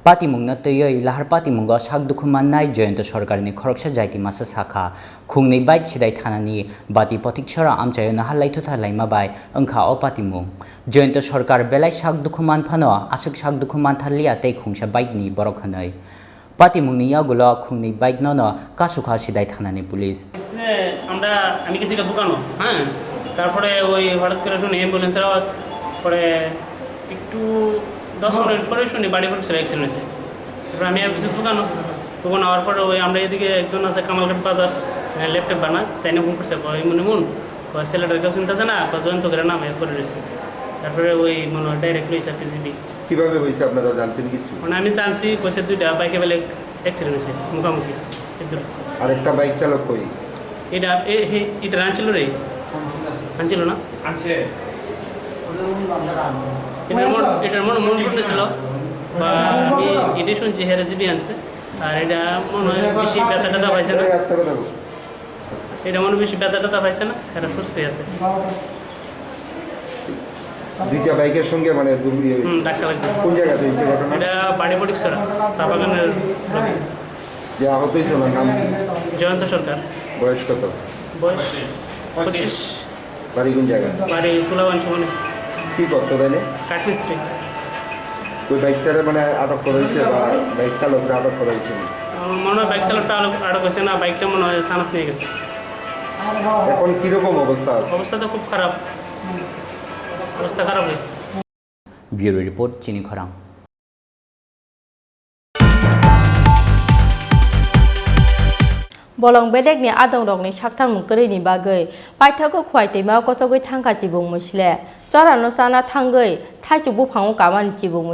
pati mungna teyoi lahar pati mungo sak dukhuman nai jayanta sarkarni khoroksa jaiti masa sakha khungnei baik sidai thanani bati pothik chora amchayo nahalai thotha laima bai angkha o pati mung jayanta sarkar belai sak dukhuman phano asuk sak dukhuman thalia tei khungsa baik ni borok hanai pati mungni yagulo khungnei baik nono kasukha sidai thanani police আমরা আমি গেছি দোকানো হ্যাঁ তারপরে ওই হঠাৎ করে শুনি অ্যাম্বুলেন্সের আওয়াজ পরে একটু 10 মিনিট পরে শুনি বাড়ি পড়ছে অ্যাক্সিডেন্ট হয়েছে তারপরে আমি গেছি দোকান হওয়ার পরে ওই আমরা এদিকে একজন আছে কামালঘাট বাজার ল্যাপটপ বানা তাই না ফোন করছে মন ছেলেটার কেউ শুনতেছে না জয়ন্ত করে নাম করে রয়েছে তারপরে ওই মনে হয় ডাইরেক্ট লইছে পিজিবি কিভাবে হয়েছে আপনারা জানছেন কিছু মানে আমি জানছি কইছে দুইটা বাইকে বেলে অ্যাক্সিডেন্ট হয়েছে মুখামুখি আরেকটা বাইক চালক কই এটা আনছিল রে আনছিল না এটার মন ফুটেছিল বা আমি এটাই শুনছি হেরে জিবি আনছে আর এটা মনে হয় বেশি ব্যথা ট্যাথা পাইছে না এটা মনে বেশি ব্যথা ট্যাথা পাইছে না এরা সুস্থই আছে দুইটা বাইকের সঙ্গে মানে ধাক্কা লাগছে কোন জায়গাতে হয়েছে ঘটনা এটা বাড়ি পটিকছড়া চা বাগানের যে আহত হয়েছে ওনার নাম জয়ন্ত সরকার বয়স কত বয়স 25 বাড়ি কোন জায়গা বাড়ি তুলাবাঞ্চ মানে কি করতো তাইলে কাঠমিস্ত্রি ওই বাইকটারে মানে আটক করা হয়েছে বা বাইক চালকরা আটক করা হয়েছে আমার মনে হয় বাইক চালকটা আটক হয়েছে না বাইকটা মনে হয় থানাত নিয়ে গেছে এখন কিরকম অবস্থা আছে অবস্থা তো খুব খারাপ অবস্থা খারাপ হয় ব্যুরো রিপোর্ট চিনি খরাং bolong bedek ni adong rok ni sakthang mungkri ni bagoi paithako khwai teima kochogoi thangka chibung musle chora no sana thanggoi thaichu buphango kaman chibung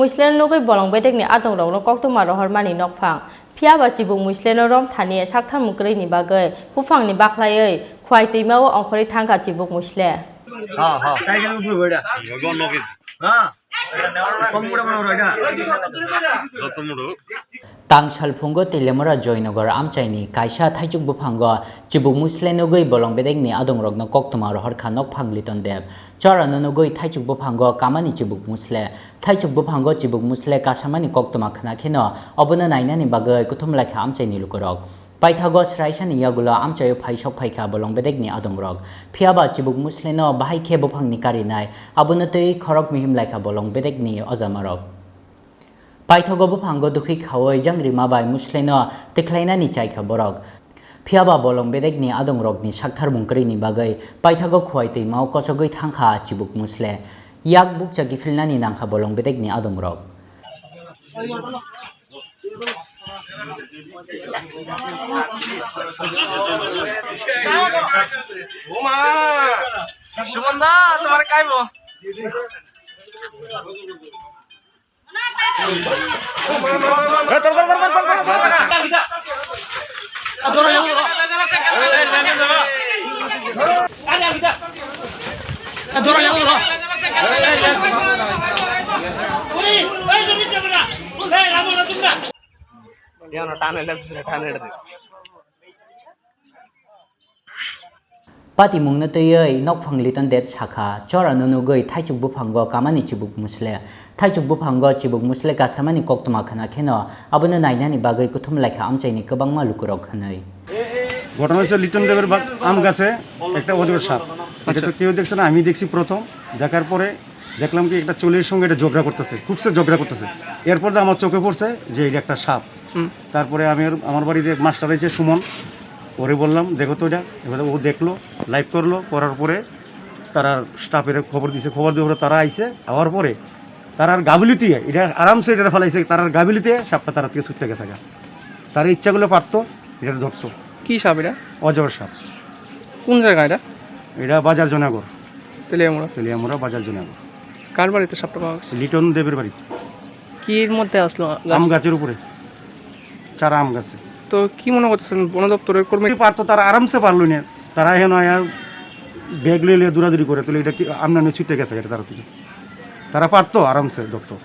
musle nogoi bolong bedek ni adong rok no koktoma rohor mani nokphang phiaba chibung musle no rom thani sakthang mungkri ni bagoi bufang ni baklaioi khwai teima o ongkhori thangka chibung musle ha cycle upur boida gon noke ha komura mano roida totomudo tangsal phungo telemora joinogor amchaini kaisa thaichuk buphango chibuk muslenogoi bolong bedekni adong rokno koktoma rohor khanok phangliton deb chorano nogoi thaichuk buphango kamani chibuk musle thaichuk buphango chibuk musle kasamani koktoma khana kheno obona nainani bagai kuthum lakha amchaini lukorok paithago sraisani yagulo amchayo phaisok phaikha bolong bedekni adong rok phiaba chibuk musleno bahai khe buphangni karinai abunatei khorok mihim lakha bolong bedekni ojamarok paithago buphango dukhi khawai jangri mabai musleno tikhlainani chaikha borok phiaba bolong bedekni adong rokni sakthar mungkrini bagai paithago khwaitei mau kochogoi thangkha chibuk musle yak bukcha gifilnani nangkha bolong bedekni adong rok ওমা সুমন্দা তোমার কাইবো pati mungna teyoi nok phangliton deb sakha chorano nogoi thaichuk buphango kamani chibuk musle thaichuk buphango chibuk musle kasamani koktoma khana kheno abona nainani bagai kuthum lakha amchaini kobangma lukurok khanai ঘটনা হচ্ছে লিটন দেবের আম গাছে একটা অজগর সাপ এটা তো কেউ দেখছে না আমি দেখছি প্রথম দেখার পরে দেখলাম কি একটা চুলের সঙ্গে এটা ঝগড়া করতেছে খুব সে ঝগড়া করতেছে এরপর আমার চোখে পড়ছে যে এটা একটা সাপ তারপরে আমি আমার বাড়িতে মাস্টার আছে সুমন ওরে বললাম দেখো তো এটা এবার ও দেখলো লাইভ করলো করার পরে তারা স্টাফের খবর দিয়েছে খবর দেওয়ার পরে তারা আইছে আওয়ার পরে তারার গাবিলিতে এটা আরামসে এটা ফেলাইছে তারার গাবিলিতে সাপটা তারা থেকে ছুটতে গেছে তার ইচ্ছাগুলো পারতো এটা ধরতো কি সাপ এটা অজগর সাপ কোন জায়গা এটা? এটা বাজার জনাগর, তেলিয়ামুড়া। তেলিয়ামুড়া বাজার জনাগর। কার বাড়িতে সাপটা পাওয়া গেছে? লিটন দেবের বাড়ি। কির মধ্যে আসলো? আম গাছের উপরে, চারা আম গাছে। তো কি মনে করতেছেন বন দপ্তরের কর্মী পারতো, তারা আরামসে পারলো না, তারা এখন ব্যাগ লিয়ে দৌড়াদৌড়ি করে তুলে এটা কি আমদানি ছুটে গেছে এটা তারা তুলে, তারা পারতো আরামসে দপ্তর।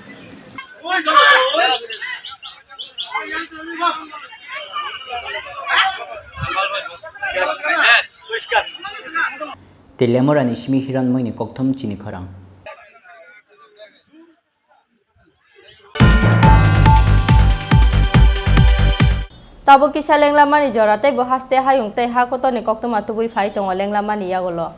Telemorani Shimi Hiranmoini Kokthom Chini Khorang. Tabo kisah lenglamani jorate bohaste hayung te hakoto ni koktom atubui fai tongo lenglamani yagolo.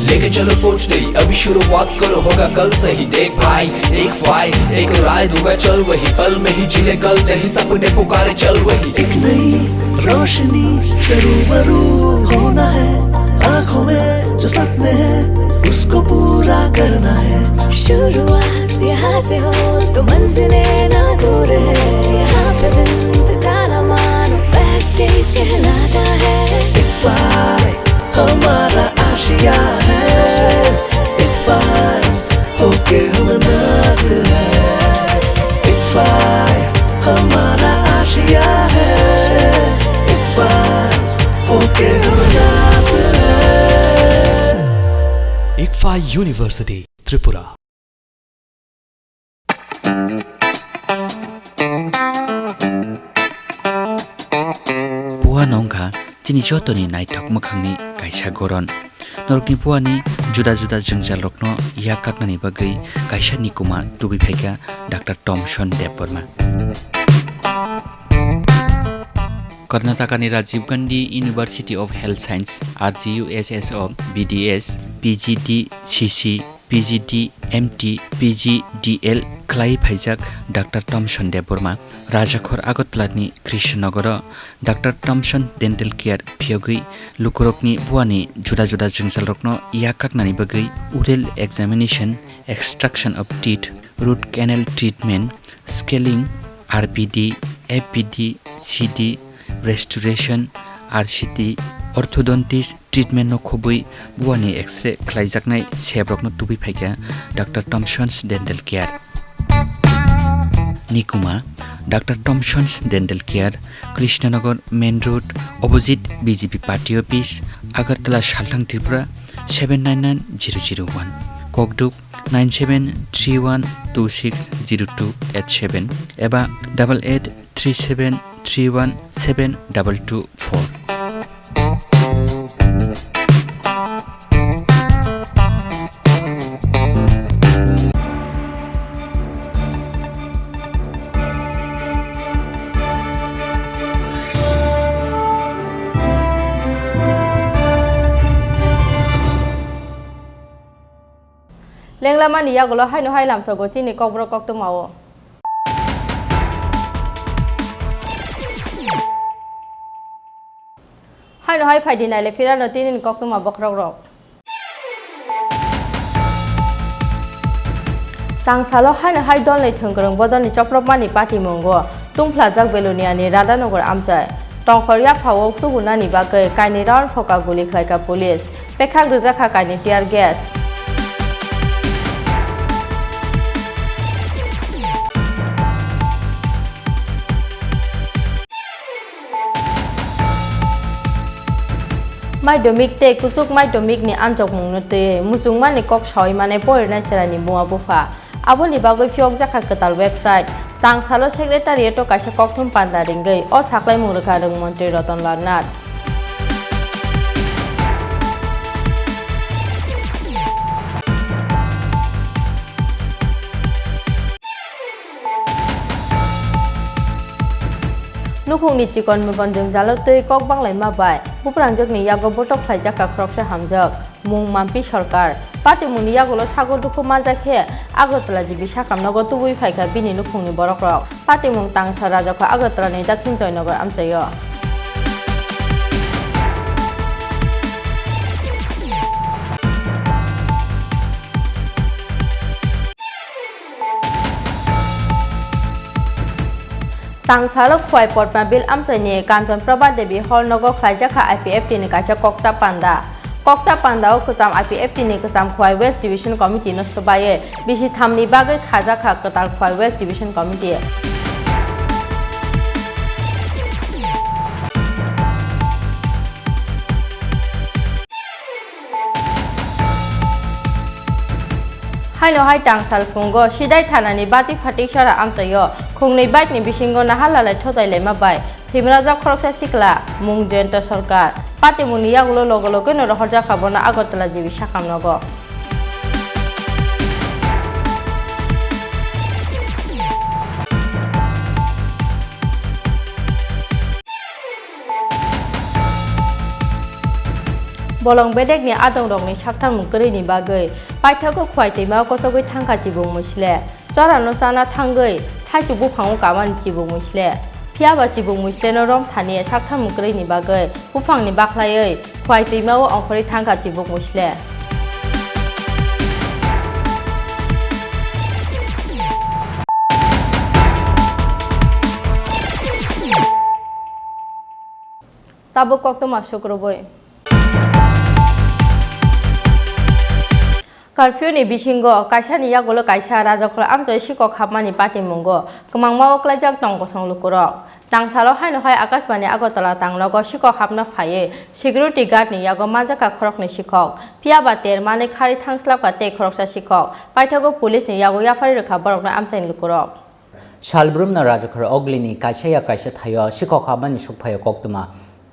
लेके चलो सोच नहीं अभी शुरुआत करो होगा कल से ही देख भाई एक फाइट एक राय दूंगा चल वही पल में ही जिले कल नहीं सपने पुकारे चल वही एक नई रोशनी से रूबरू होना है आँखों में जो सपने हैं उसको पूरा करना है शुरुआत यहाँ से हो तो मंजिलें ना दूर है यहाँ पे दिन बिताना मानो बेस्ट डेज कहलाता है एक फाइट हमारा आशिया है एक फाइट होके हम नाज़िर है एक फाइट हमारा आशिया है एक फाइट होके हम नाज़िर है ICFAI university Tripura Puha nongkha chini jotoni naithok mokhangni kaisa goron norokni puani juda juda jengjal rokno ya kaknani bagai kaisa nikuma tubi phaika Dr. Thomson Deborma. Karnataka ni Rajiv Gandhi University of Health Science RGUSSO BDS PGD CC PGD MT PGDL Klai Phaijak Dr. Thomson Deborma Rajakhor Agotlatni Krishnanagar Dr. Thomson Dental Care Phiogui Lukurokni Buani Juda Juda Jengsil Rokno Yakaknani Bagai Oral Examination Extraction of Teeth Root Canal Treatment Scaling RPD FPD CD Restoration RCT Orthodontist Treatment no khobui buani X-ray khlaijaknai sebrokno tubi phaika Dr. Thomson's Dental Care Nikuma Dr. Thomson's Dental Care Krishnanagar Main Road opposite BJP Party Office Agartala Shalthang Tripura 799001 Kokduk 9731260287 eba 8837317224 Lenglamani yagolo hai no hai lam sogo chini kokbro kok to mawo. Hai no hai phai dinai le fira no tinin kok to ma bokrok rok. Tang salo hai no hai don le thungkrong bodon ni choprop mani party mongo tungphla jak belunia ni Radhanogor amchai. Tongkhorya phawo tubuna ni bagai kaini round phoka guli khlaika police pekhak rujaka kaini tear gas. Mai domik te kusuk mai domik ni anjok mungno te musungman ni kok shoi mane poirna charani bua bufa aboni bagoi fiok jaka ketal website tang salo secretariat to kaisa kokthum panda ringai o saklai mungrakha rung mantri Ratanlal Nath Nukhung ni chikon mukon jeng jalo tei kok banglai ma bai buprangjak ni yago botok khlaijak ka khroksa hamjak mung mampi sarkar pati muni yagolo sago dukhu manjakhe Agartala jibi sakamnago tubui phaika bini nukhung ni borok rok pati mung tangsa raja kho Agartala ni Dakshin Joynagar amchayo Tangsalo khwai potma bil amsaini Kanjan Prabha Devi Hall nogo khlaijaka IPFT ni kaisa kokcha panda. Kokcha panda o kusam IPFT ni kusam khwai West Division Committee no sobaye bisi thamni bagai khajaka katal khwai West Division Committee. Haino hai tangsal fungo sidai thanani bati phatik sara amchayo khungnei bike ni bisingo nahalala thotai lema bai thimraja khoroksa sikla mung jayanta sarkar pati muni yagulo logologe no rohorja khabona agotala jibi sakam nogo bolong bedek ni adong dong ni sakthang mukri ni bagai paithako khwai teima ko chogoi thangka jibung musle charano sana thangai thaichubu phangu kawan jibung musle phiaba jibung musle no rom thani sakthang mukri ni bagai bufang ni bakhlai khwai teima o ongkhori thangka jibung musle tabo kokto masuk roboi Curfew ni bisingo kaisa ni yagolo kaisa rajakol amjoi sikok hapmani pati mungo kemangma oklajak tong kosong lukurok tangsalo haino hai akasbani agotala tanglogo sikok hapna phaye security guard ni yago majaka khorok ni sikok phiaba ter mane khari thangslap ka te khoroksa sikok paithago police ni yago yafari rekha borokna amchain lukurok Shalbrumna rajakor oglini kaisa thayo sikok hapmani sukphayo koktuma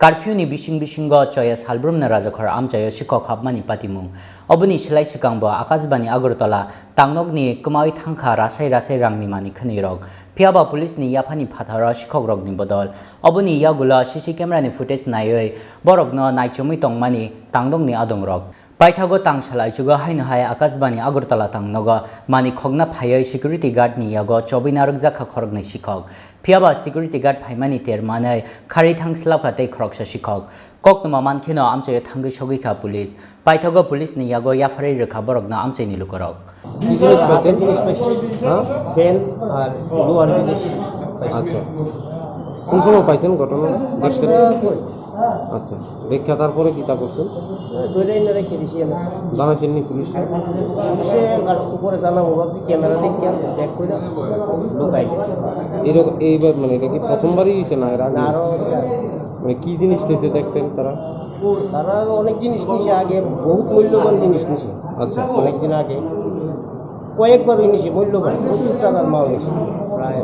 Curfew ni bisingo choya Shalbrumna rajakhor amchayo sikok hapmani patimung obuni silai sikangbo akasbani agartala tangnok ni kmawi thangkha rasai rangni mani khnirok phiaba police ni yafani phathara sikok rok ni bodol obuni yagula CC camera ni footage nayoi borokno naichumi tongmani tangnok ni adongrok Paithago tangsala chugo haino hai akasbani agartala tangnogo mani khogna phayai security guard ni yago 24 narok jakha khorok nei sikhok phiaba security guard phaimani ter manai khari thangslap khatei khoroksa sikhok koknuma mankhino amche thangai sogi kha police Paithago police ni yago yafari rekha borokna amche ni lukorok fan আর লোহার জিনিস আচ্ছা কোন সময় পাইছেন ঘটনা দেখছেন আচ্ছা দেখা তারপরে কিটা করছেন ধরে এনে রেখে দিছি আমি জানাইছেন পুলিশ সে উপরে জানাবো ভাবছি ক্যামেরা দেখে চেক করে ঢুকাই এরকম এইবার মানে এটা কি প্রথমবারই হয়েছে না এর আগে আরো মানে কি জিনিস নিয়েছে দেখছেন তারা তারা অনেক জিনিস নিয়েছে আগে বহুত মূল্যবান জিনিস নিয়েছে আচ্ছা অনেকদিন আগে কয়েকবার নিয়েছে মূল্যবান প্রচুর টাকার মাল নিয়েছে প্রায়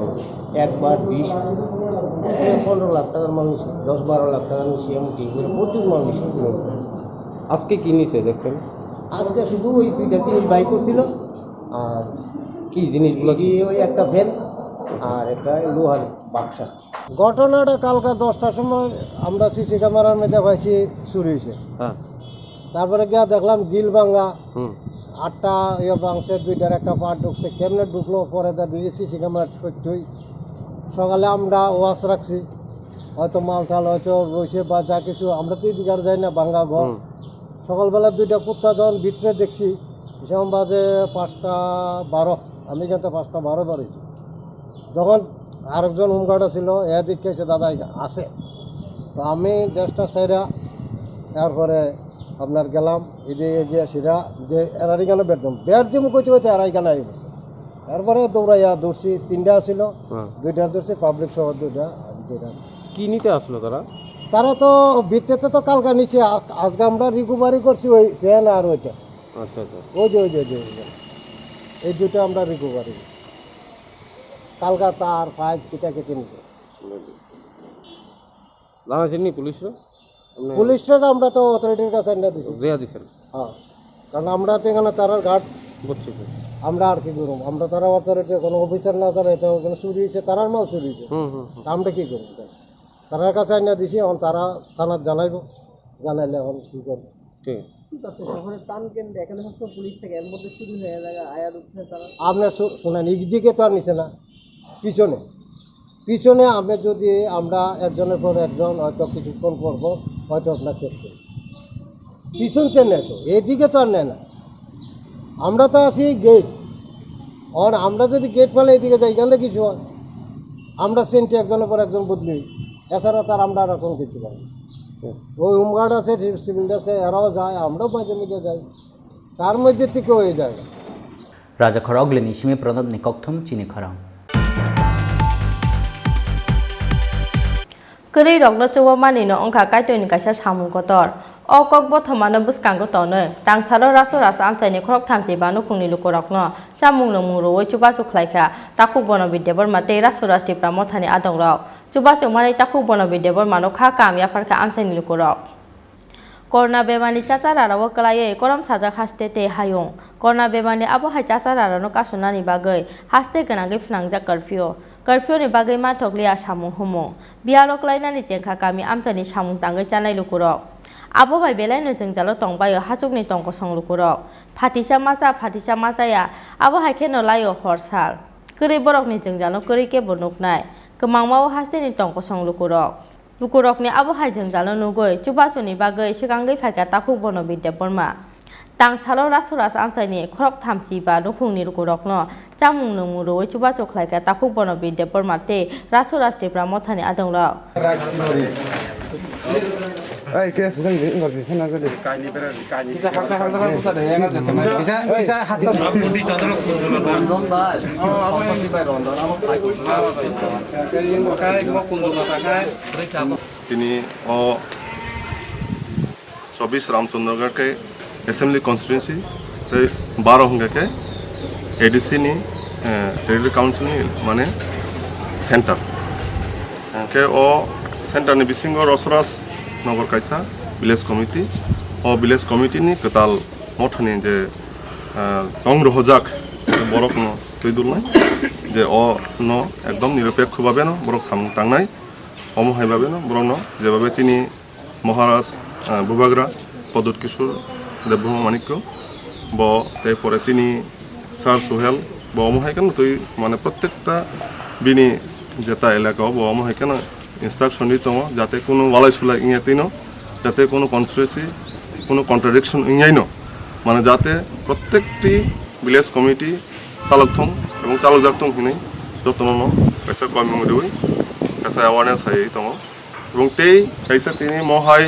একবার 20-15 লাখ টাকার মাল নিয়েছে 10-12 লাখ টাকা নিয়েছে এমনকি করে প্রচুর মাল নিয়েছে আজকে কি নিয়েছে দেখছেন আজকে শুধু ওই 2-3 বাইক ছিল আর কি জিনিসগুলো কি ওই একটা ভ্যান আর একটা লোহার বাক্সা ঘটনাটা কালকা 10টার সময় আমরা সিসি ক্যামেরার মধ্যে পাইছি চুরি হয়েছে হ্যাঁ তারপরে গিয়া দেখলাম গিল ভাঙা 8টা ইয়ে ভাঙছে 2টার একটা পার্ট ঢুকছে কেমনে ঢুকলো পরে দিয়ে সিসি ক্যামেরা সত্যই সকালে আমরা ওয়াশ রাখছি হয়তো মাল টাল হয়তো রয়েছে বা যা কিছু আমরা তো এদিকে আর যাই না ভাঙ্গা ঘর সকালবেলা 2টা কুত্তা যখন ভিতরে দেখছি যেমন বাজে 5:12 আমি কিন্তু 5:12 বাড়িছি যখন আরেকজন হোমগার্ডও ছিল এদিকে এসে দাদা আসে তো আমি দেশটা সাইরা তারপরে আপনার গেলাম এদিকে গিয়ে সেটা যে এরারি গানে বেড দিম কইতে হইতে এরাই গানে আইব তারপরে দৌড়ছি 3টা ছিল 2টা দৌড়ছি পাবলিক সহ 2টা কি নিতে আসলো তারা তো ভিতরে তো কালকা নিচে আজকে আমরা রিকভারি করছি ওই ফ্যান আর ওইটা আচ্ছা আচ্ছা ওই যে এই দুটো আমরা রিকভারি কালকা তার ফাইভ কেটে নিছে জানাইছেন পুলিশরা পুলিশরা আমরা তো অথরিটির কাছে দিয়েছেন হ্যাঁ কারণ আমরা তো এখানে তারা গার্ড বুঝছি আমরা আর কি করব আমরা তারা অথরিটি কোনো অফিসার না তারা তো ওখানে চুরি হয়েছে তারার মাল চুরি হয়েছে আমরা কি করবো তারার কাছে আইনা দিছি এখন তারা থানার জানাইলে এখন কি করবো ঠিক আপনার শোনেন এইদিকে তো আর নিছে না পিছনে আমি যদি আমরা একজনের পর একজন হয়তো কিছুক্ষণ করবো হয়তো আপনার চেক করি পিছনতে নেয় তো এদিকে তো আর নেয় না আমরা তো আছি গেট আর আমরা যদি গেট ফেলে এদিকে যাই এখান থেকে কিছু হয় আমরা সেন্টি একজনের পর একজন বদলি, এছাড়া তার আমরা আর এখন কিছু পাই। ওই হোমগার্ড আছে, সিভিল আছে, এরাও যায়, আমরাও মাঝে মাঝে যাই, তার মধ্যে থেকে হয়ে যায়। Raja Khorang Simi Pranab ni Kokthum Chini Khorang. Kuri rokno chuwa mani no ongkha kaitoi ni kaisa samung kotor. O kok bothomano buskang gotone. Tang salo raso rasa amchaini khorok thamchi banu khungni lukorokno. Chamung no muru oi chuba chuklaikha. Taku bono bidyabor mate raso rasti pramothani adongrok. Chuba chumani taku bono bidyabor mano kha kamya pharkha amchaini lukorok. Corona bemani chachara rawo kalaye koram sajak haste te hayung. Corona bemani abo hai chachara rano kasonani bagai haste ganage phnangjak curfew. Curfew ni bagai mathokliya samung humo. Bialok lainani jengkha kami amchani samung tangai chanai lukurok. Abo bai belai no jengjalo tongbayo hachukni tongko song lukurok. Phatisa macha ya abo hai kheno layo horsal. Kuri borok ni jengjalo kuri ke bonuknai. Kemangmao haste ni tongko song lukurok. Lukurok ni abo hai jengjalo nugoi chubachuni bagai sigangai phaika taku bono bidyabor Tang salo raso rasa amchaini khorok thamchi ba nukhungni lukurok no chamung no muru oi chuba choklaika taku bono bidyabor te raso rasti pramothani adongra. Ay, ¿qué es eso? ¿Qué es eso? Bisa haksa haksa kan bisa deh, nggak jatuh. Bisa haksa. তিনি চৌবিশ রামচন্দ্রগড় के assembly constituency 12 होंगे के ADC नि territory council नि माने centre के ओ centre नि बिसिंग रसरास नगर कायसा विलेज कमिटी ओ विलेज कमिटी नि कताल मथानि जे संग्रह जाक बरक न तैदुलनाय जे ओ न एकदम निरपेक्ष भाबे न बरक सामने तांनाय अमहाय भाबे न बरक न जेभाबे तिनि महाराज बुबाग्रा पदुत किशोर देवब्रह्म माणिक्य ब तारपरे तिनि सार सोहेल ब अमहाय केन तै माने प्रत्येकटा बिनि जेता एलाकाओ ब अमहाय केन इंस्ट्रक्शन दितो जाते कोनो वालाय सुलाय इयातिनो जाते कोनो कन्स्टिट्यूएंसी कोनो कन्ट्राडिक्शन इयाइनो माने जाते प्रत्येकटी विलेज कमिटी चालक थं एवं चालक जाक्तं हिनै जतन कैसा कमिउरि कैसा अवेयरनेस हाय दङ एवं तै कैसा तिनि महाय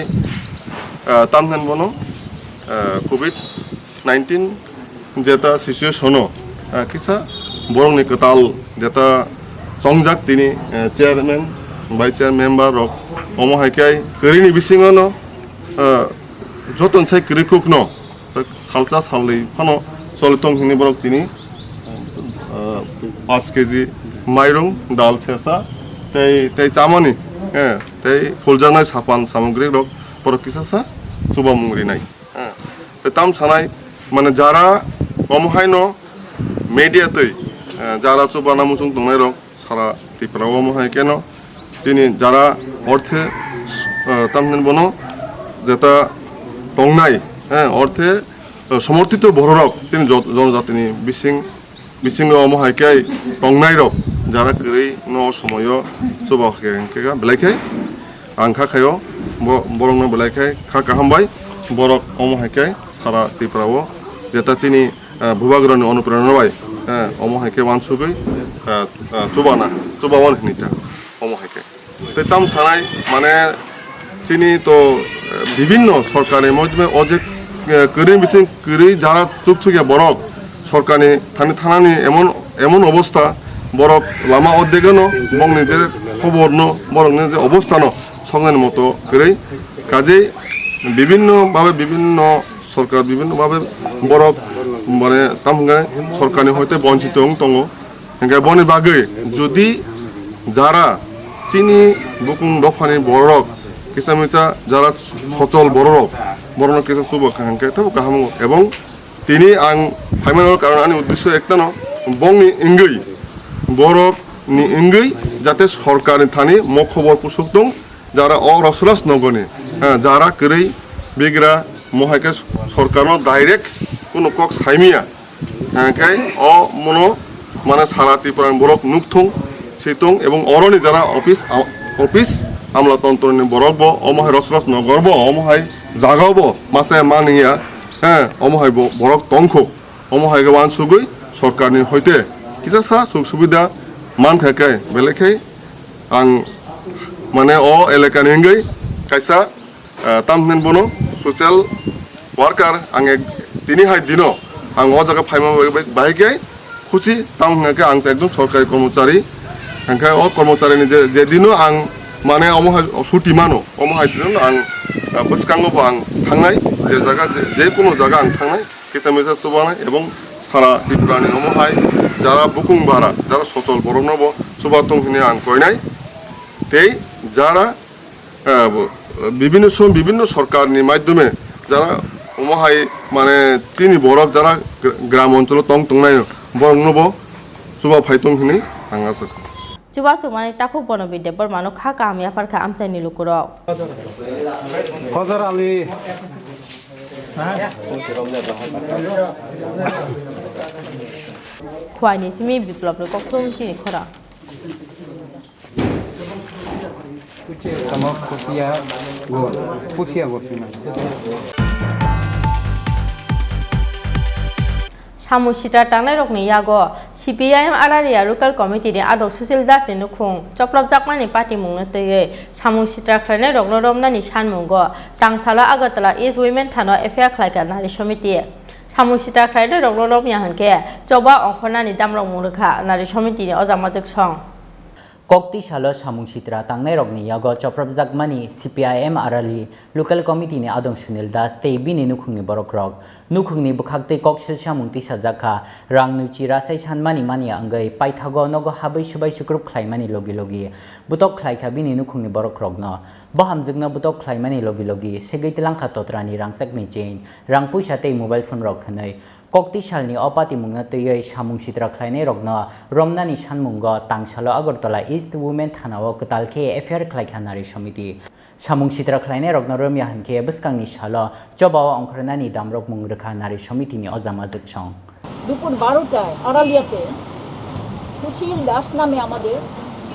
तामनान बनो कोविड-19 जेता सिचुएशन किसा बरंनि कताल जेता संजाक तिनि चेयरमैन भाइस चेयर मेम्बर रक अमहायकाय करिनि बिसिङनो जतन साइ करिखुकनो सालचा सालै फानो चलतं हिनि बरक तिनि 5 केजी माइरं दाल सेसा तै चामनि तै फुलजानाय सापान सामग्री रक बरक किसासा सुबा मुंग्रिनाय ताम सानाय माने जारा अमहायनो मीडिया तै जारा चुबाना मुसुं दंनाय रक सारा त्रिपुरा अमहाय केनो जिनि जारा अर्थे तामनेन बनो जेता दंनाय अर्थे समर्थित बररक जिनि जनजातिनि बिसिं अमहायकाय दंनाय रक जारा करै न समयो चुबा केगा बेलायखाय आंखा खायो बरंनो बेलायखाय खा काहामबाय बरक अमहायकाय सारा त्रिपुराओ जेता जिनि भुबाग्रनि अनुप्रेरणा बाय अमहायकाय वानसुगै चुबावान हिनिता अमहायकाय ते ताम सानाय माने जिनि तो विभिन्न सरकारनि मध्यमे अजे करै बिसिं करै जारा चुकचुकिया बरक सरकारनि थानानि एमन अवस्था बरक लामा अदेगनो बंनि जे खबरनो बरकनि जे अवस्थानो संनानि मतो करै काजे विभिन्न सरकार विभिन्न भावे बरक माने तामगाय सरकारनि हयते बंचित दङ हेंगा बनि बागै जुदि जारा चिनि बुकुं दफानि बरक किसामिचा जारा सचल बरनो किसा सुबक हांके तब गाहाम एवं तिनि आं फाइनाल कारण आंनि उद्देश्य एकतानो बंनि इंगै बरक नि इंगै जाते सरकारनि थानि म खबर पुसुक दं जारा अरसरास नगरनि जारा करै बेग्रा महायके सरकारनो डाइरेक्ट कोनो कक साइमिया हांके अ मनो माने सारा त्रिपुरा बरक नुकथं सेतं एवं अरनि जारा ऑफिस আমলা তন্ত্রনি বরব অমহায় রসরস নগরব অমহায় জাগাব মাসে মানিয়া অমহায় বরক তংখ অমহায় ওয়ান সুগৈ সরকারনি হইতে কিসা সা সুখ সুবিধা মান থাকে বেলেখাই आं माने अ एलेकानि हिंगै कायसा तामहिन बनो ससियेल वार्कार आं दिनैहाय दिनो आं अ जायगा फाइमा बाहायके खुशी तामहिनके आं एकदम सरकारि कर्मचारी ओंखाय अ कर्मचारिनि जे दिनो आं माने अमहाय सुटि मानो अमहाय दिनो आं बसकांगोबो आं थांनाय जे जायगा जेकुनु जायगा आं थांनाय केसा मेसा सुबानाय एबं सारा त्रिपुरानि अमहाय যারা বুকুং ভাড়া যারা সচল বড় নব সুবাতং হিনে আং কয়নাই তেই যারা বিভিন্ন সরকারনি মাধ্যমে যারা অমহাই মানে চিনি বরক যারা গ্রাম অঞ্চল টং টংনাই বড় নব সুবা ফাইতং হিনে আং আছে Cuba sumani taku bono bide bermanu khaka am ya parka am cai nilu kuro. Hozar Ali. Kuai ni simi biplop lu kok tum Chini Khorang. Kamu pusia gorsina. Samusitra tangnai rokni yago CPIM Araria local committee ni adok social das ni nukhung choprop jakmani party mungna teye Samusitra khlainai rokno romna ni sanmungo tangsala Agartala East Women Thano affair khlaika nari committee Samusitra khlainai rokno rom yahanke choba ongkhona ni damrok murkha nari committee ni ojamajak song Kokti Shalo Samung Sitra Tangnai Rogni Yago Choprab Zakmani CPIM Arali Local Committee ni Adong Sunil Das Tei Bini Nukhungni Borokrok Nukhungni Bukhakte Kokshil Samung Ti Sajaka Rang Nuchi Rasai Chanmani Mani Angai Paithago Nogo Habai Shubai Sukrup Klaimani Logi Logi Butok Klaika Bini Nukhungni Borokrok no Baham Jigna Butok Klaimani Logi Logi Segei Tilangkha Totrani Rangsak ni Chain Rang Puisha Tei Mobile Phone Rok Khanai Kokti Shalni Opati Mungna Tei Samung Sitra Klainai Rogno Romna ni Sanmungo Tangsalo Agartala East Women Thanao Kutalke affair Klaikhanari Committee Samung Sitra Klainai Rogno Romya Hanke Buskang ni Shalo Jobao Ongkrana ni Damrok Mungrekha Nari Committee ni Ozamajak Chong দুপুর 12টায় আড়ালিয়াতে সুশীল দাস নামে আমাদের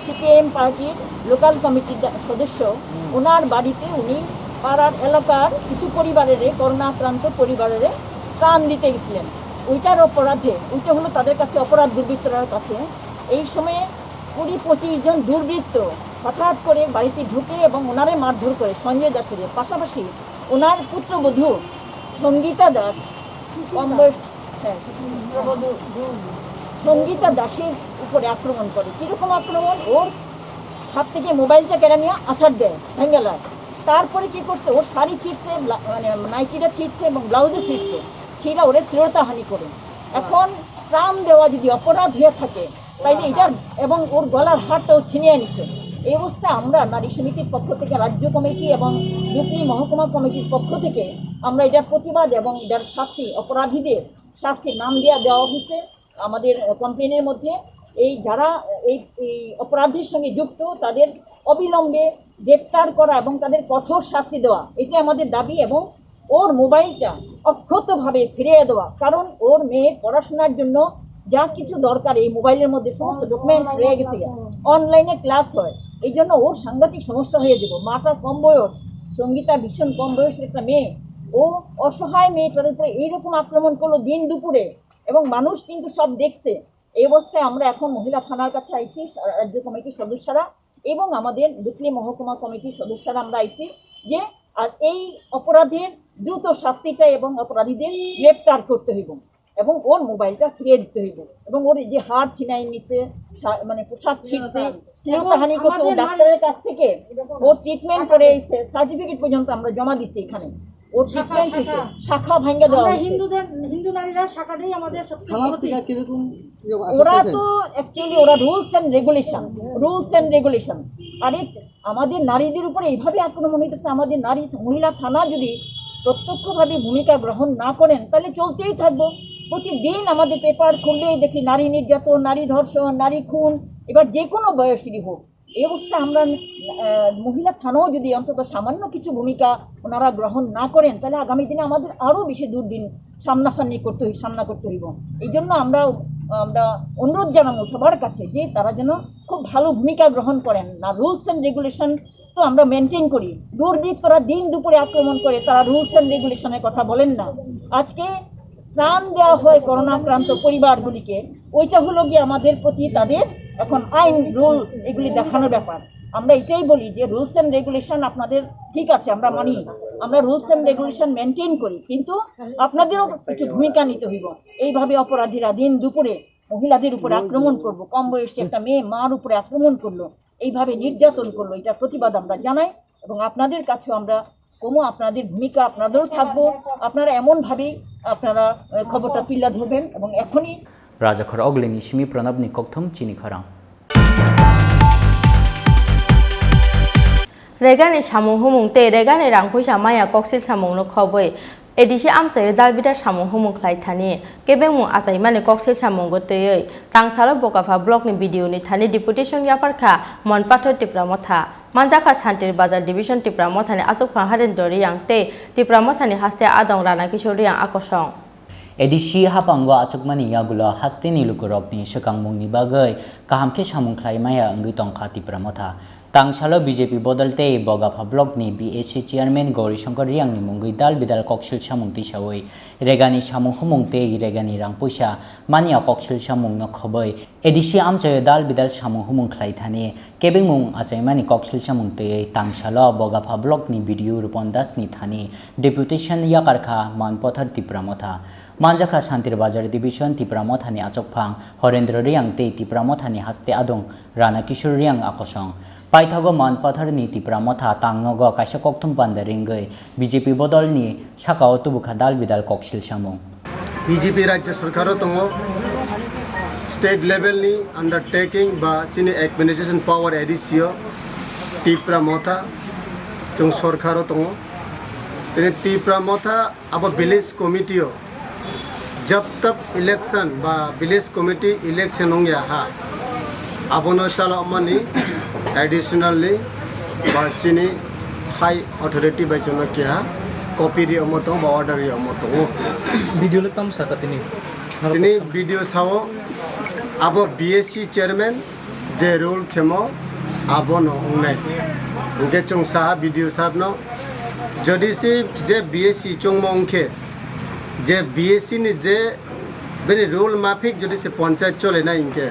CPM পার্টির local কমিটির সদস্য ওনার বাড়িতে উনি পাড়ার এলাকার কিছু পরিবারের করোনা আক্রান্ত পরিবারের ত্রাণ দিতে গেছিলেন ওইটার অপরাধে ওইটা হলো তাদের কাছে অপরাধ দুর্বৃত্তরা কাছে এই সময়ে 20-25 জন দুর্বৃত্ত হঠাৎ করে বাড়িতে ঢুকে এবং ওনারে মারধর করে সঞ্জয় দাসের পাশাপাশি ওনার পুত্রবধূ সঙ্গীতা দাস সঙ্গীতা দাসের উপরে আক্রমণ করে কিরকম আক্রমণ ওর হাত থেকে মোবাইলটা কেড়ে নিয়ে আছাড় দেয় ভেঙ্গেলায় তারপরে কি করছে ওর শাড়ি ছিঁড়ছে মানে নাইটিটা ছিঁড়ছে এবং ব্লাউজও ছিঁড়ছে ছিঁড়া ওরে শ্লীলতাহানি করে এখন ত্রাণ দেওয়া যদি অপরাধ হয়ে থাকে তাইলে এটার এবং ওর গলার হারটাও ছিনিয়ে নিচ্ছে এই অবস্থায় আমরা নারী সমিতির পক্ষ থেকে রাজ্য কমিটি এবং ডুকলি মহকুমা কমিটির পক্ষ থেকে আমরা এটার প্রতিবাদ এবং এটার শাস্তি অপরাধীদের শাস্তির নাম দেওয়া হয়েছে আমাদের কমপ্লেনের মধ্যে এই যারা এই অপরাধের সঙ্গে যুক্ত তাদের অবিলম্বে গ্রেপ্তার করা এবং তাদের কঠোর শাস্তি দেওয়া এটা আমাদের দাবি এবং ওর মোবাইলটা অক্ষতভাবে ফিরিয়ে দেওয়া কারণ ওর মেয়ের পড়াশোনার জন্য যা কিছু দরকার এই মোবাইলের মধ্যে সমস্ত ডকুমেন্টস রয়ে গেছে অনলাইনে ক্লাস হয় এই জন্য ওর সাংঘাতিক সমস্যা হয়ে যাব মাটা কম বয়স সঙ্গীতা ভীষণ কম বয়সের একটা মেয়ে ও অসহায় মেয়েটার উপরে এইরকম আক্রমণ করলো দিন দুপুরে এবং মানুষ কিন্তু সব দেখছে এই অবস্থায় আমরা এখন মহিলা থানার কাছে আইছি রাজ্য কমিটির সদস্যরা এবং আমাদের ডুকলি মহকুমা কমিটির সদস্যরা আমরা আইছি যে এই অপরাধের দ্রুত শাস্তি চাই এবং অপরাধীদের গ্রেপ্তার করতে হইব এবং ওর মোবাইলটা ফিরিয়ে দিতে হইব এবং ওর যে হাড় ছিনাই নিছে মানে পোশাক ছিঁড়ছে শ্লীলতাহানি করছে ও ডাক্তারের কাছ থেকে ওর ট্রিটমেন্ট করে এসে সার্টিফিকেট পর্যন্ত আমরা জমা দিচ্ছি এখানে ওর ট্রিটমেন্ট হয়েছে শাখা ভাঙ্গা দেওয়া হিন্দু নারীরা শাখাটাই আমাদের ওরা তো অ্যাকচুয়ালি ওরা রুলস অ্যান্ড রেগুলেশন আরে আমাদের নারীদের উপরে এইভাবে আক্রমণ হইতেছে আমাদের নারী মহিলা থানা যদি প্রত্যক্ষভাবে ভূমিকা গ্রহণ না করেন তাহলে চলতেই থাকবো প্রতিদিন আমাদের পেপার খুললেই দেখি নারী নির্যাতন নারী ধর্ষণ নারী খুন এবার যে কোনো বয়সেরই হোক এই অবস্থায় আমরা মহিলা থানাও যদি অন্তত সামান্য কিছু ভূমিকা ওনারা গ্রহণ না করেন তাহলে আগামী দিনে আমাদের আরও বেশি দুর্দিন সামনা করতে হইব এই জন্য আমরা অনুরোধ জানাবো সবার কাছে যে তারা যেন খুব ভালো ভূমিকা গ্রহণ করেন না রুলস অ্যান্ড রেগুলেশন তো আমরা মেনটেন করি দুর্বৃত্তরা দিন দুপুরে আক্রমণ করে তারা রুলস অ্যান্ড রেগুলেশনের কথা বলেন না আজকে ত্রাণ দেওয়া হয় করোনা আক্রান্ত পরিবারগুলিকে ওইটা হলো গিয়ে আমাদের প্রতি তাদের এখন আইন রুল এগুলি দেখানোর ব্যাপার। আমরা এটাই বলি যে রুলস অ্যান্ড রেগুলেশন আপনাদের ঠিক আছে, আমরা মানি, আমরা রুলস অ্যান্ড রেগুলেশন মেনটেন করি, কিন্তু আপনাদেরও কিছু ভূমিকা নিতে হইব। এইভাবে অপরাধীরা দিন দুপুরে মহিলাদের উপরে আক্রমণ করবো, কম বয়সী একটা মেয়ে মার উপরে আক্রমণ করলো, এইভাবে নির্যাতন করলো, এটার প্রতিবাদ আমরা জানাই এবং আপনাদের কাছেও আমরা আপনাদের ভূমিকা আপনাদেরও থাকবো। আপনারা এমনভাবেই আপনারা খবরটা তুলে ধরবেন এবং এখনই রাজাখর অগ্লিনী সিমি প্রণবনি ককথম চিনি খরাং রেগানি সামুং হুমুং তে রেগানি রাংপুইসা মায়া কক্সিল সামুং no khoboi edisi amchai dalbida samung humung khlai thani kebengmu achai mane koksil samung go tei tangsala bokafa block ni video ni thani deputation yaparkha monpathor tipra motha manjaka santir bazar division tipra motha ni achokpha haren dori yangte tipra motha ni haste adong rana kishori yang akosong edisi hapango achukmani yagulo haste ni lukurokni shakangmungni bagai kahamke samung khlai maya angui tongkha tipra motha Tangsalo BJP bodalte Bogafa Block ni BHC Chairman Gauri Shankar Riang ni mungui dal bidal koksil samung tisawoi regani samung humung te regani rang puisa mania koksil samung no khoboi edisi amchayo dal bidal samung humung khlai thani kebengmung achai mani koksil samung te tangsalo Bogafa Block ni video rupon das ni thani deputation yakarkha manpothar tipramotha Manjaka Santir Bazar Division Tipramotha ni achokphang Horendra Riang te Tipramotha ni haste adong Rana Kishore Riang akosong Paithago manpathar ni Tipramotha tangnogo kaisa kokthum pandaringai BJP bodol ni sakao tubukha dal bidal koksil samung BJP rajya sarkaro tongo state level ni undertaking ba chini administration power edisio Tipramotha chung sarkaro tongo tene Tipramotha aba village committee जब तक election बा village committee election होंगे हा abono chalo mani additionally ba chini high authority ba chono kya copy ri omoto ba order ri omoto video le tam sakatini tini video sao abo BSC chairman je role khemo abono unai unke chung sa video sab no jodi se je BSC chung mongke যে BSc ni je bene rule mafik jodi se panchayat chole na inke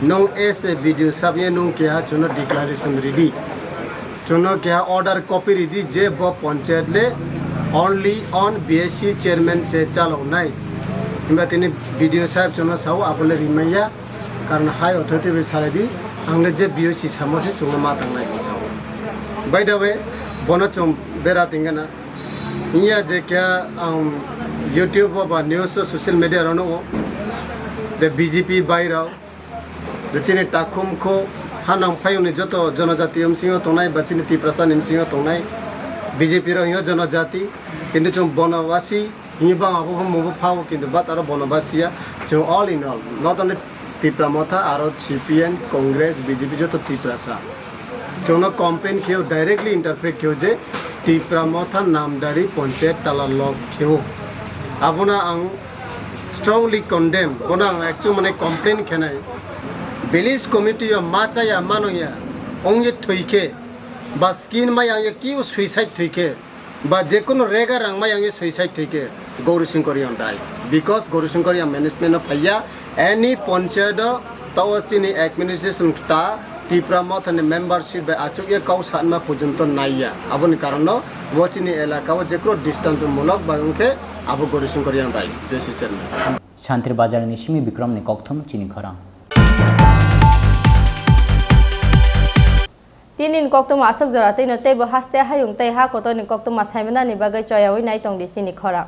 nong as video sabye nong kya chono declaration ready chono kya order copy ready je bo panchayat le only on BSC chairman se chalo nai imba tini video sab chono sao apole rimaya karon high authority be saladi angle je BSC samose chono ma tang nai sao by the way bono chom bera tingana iya je kya YouTube বা news social media Rono the BJP বাইরাও যেনে টাকুমখো হানাং ফাইউনি যত জনজাতি MCO Tonai বাচিনি টিপ্রাসান MCO Tonai BJP র ইয় জনজাতি কিন্তু চম বনবাসী ইবা আবো মবো ফাও কিন্তু বাত আর বনবাসীয়া চম all in all not only Tipra Motha আর CPN কংগ্রেস BJP যত টিপ্রাসা চম কমপ্লেন কেউ ডাইরেক্টলি ইন্টারপ্রেট কেউ যে টিপ্রামথা নামদারি পঞ্চায়েত তালা লক কেউ abona ang strongly condemn bona actually mane complain khenai village committee ya macha ya manoya ongye thoike ba skin ma yang ki suicide thoike ba je kono rega rang ma yang suicide thoike Gauri Shankar yang dai because Gauri Shankar yang management of phaya any panchayat tawachini administration ta Tipramotha ni membership ba achukye kau sanma purjonto naiya aboni karono wachini elaka o jekro distance mulok ba unke abo Gauri Shankar yang dai desi chairman Santir Bazar ni Simi Bikram ni kokthom Chini Khorang tinin koktom asok jara te no te bo haste hayung te ha ko to ni koktom asaimana ni bagai choyawi nai tong di Chini Khorang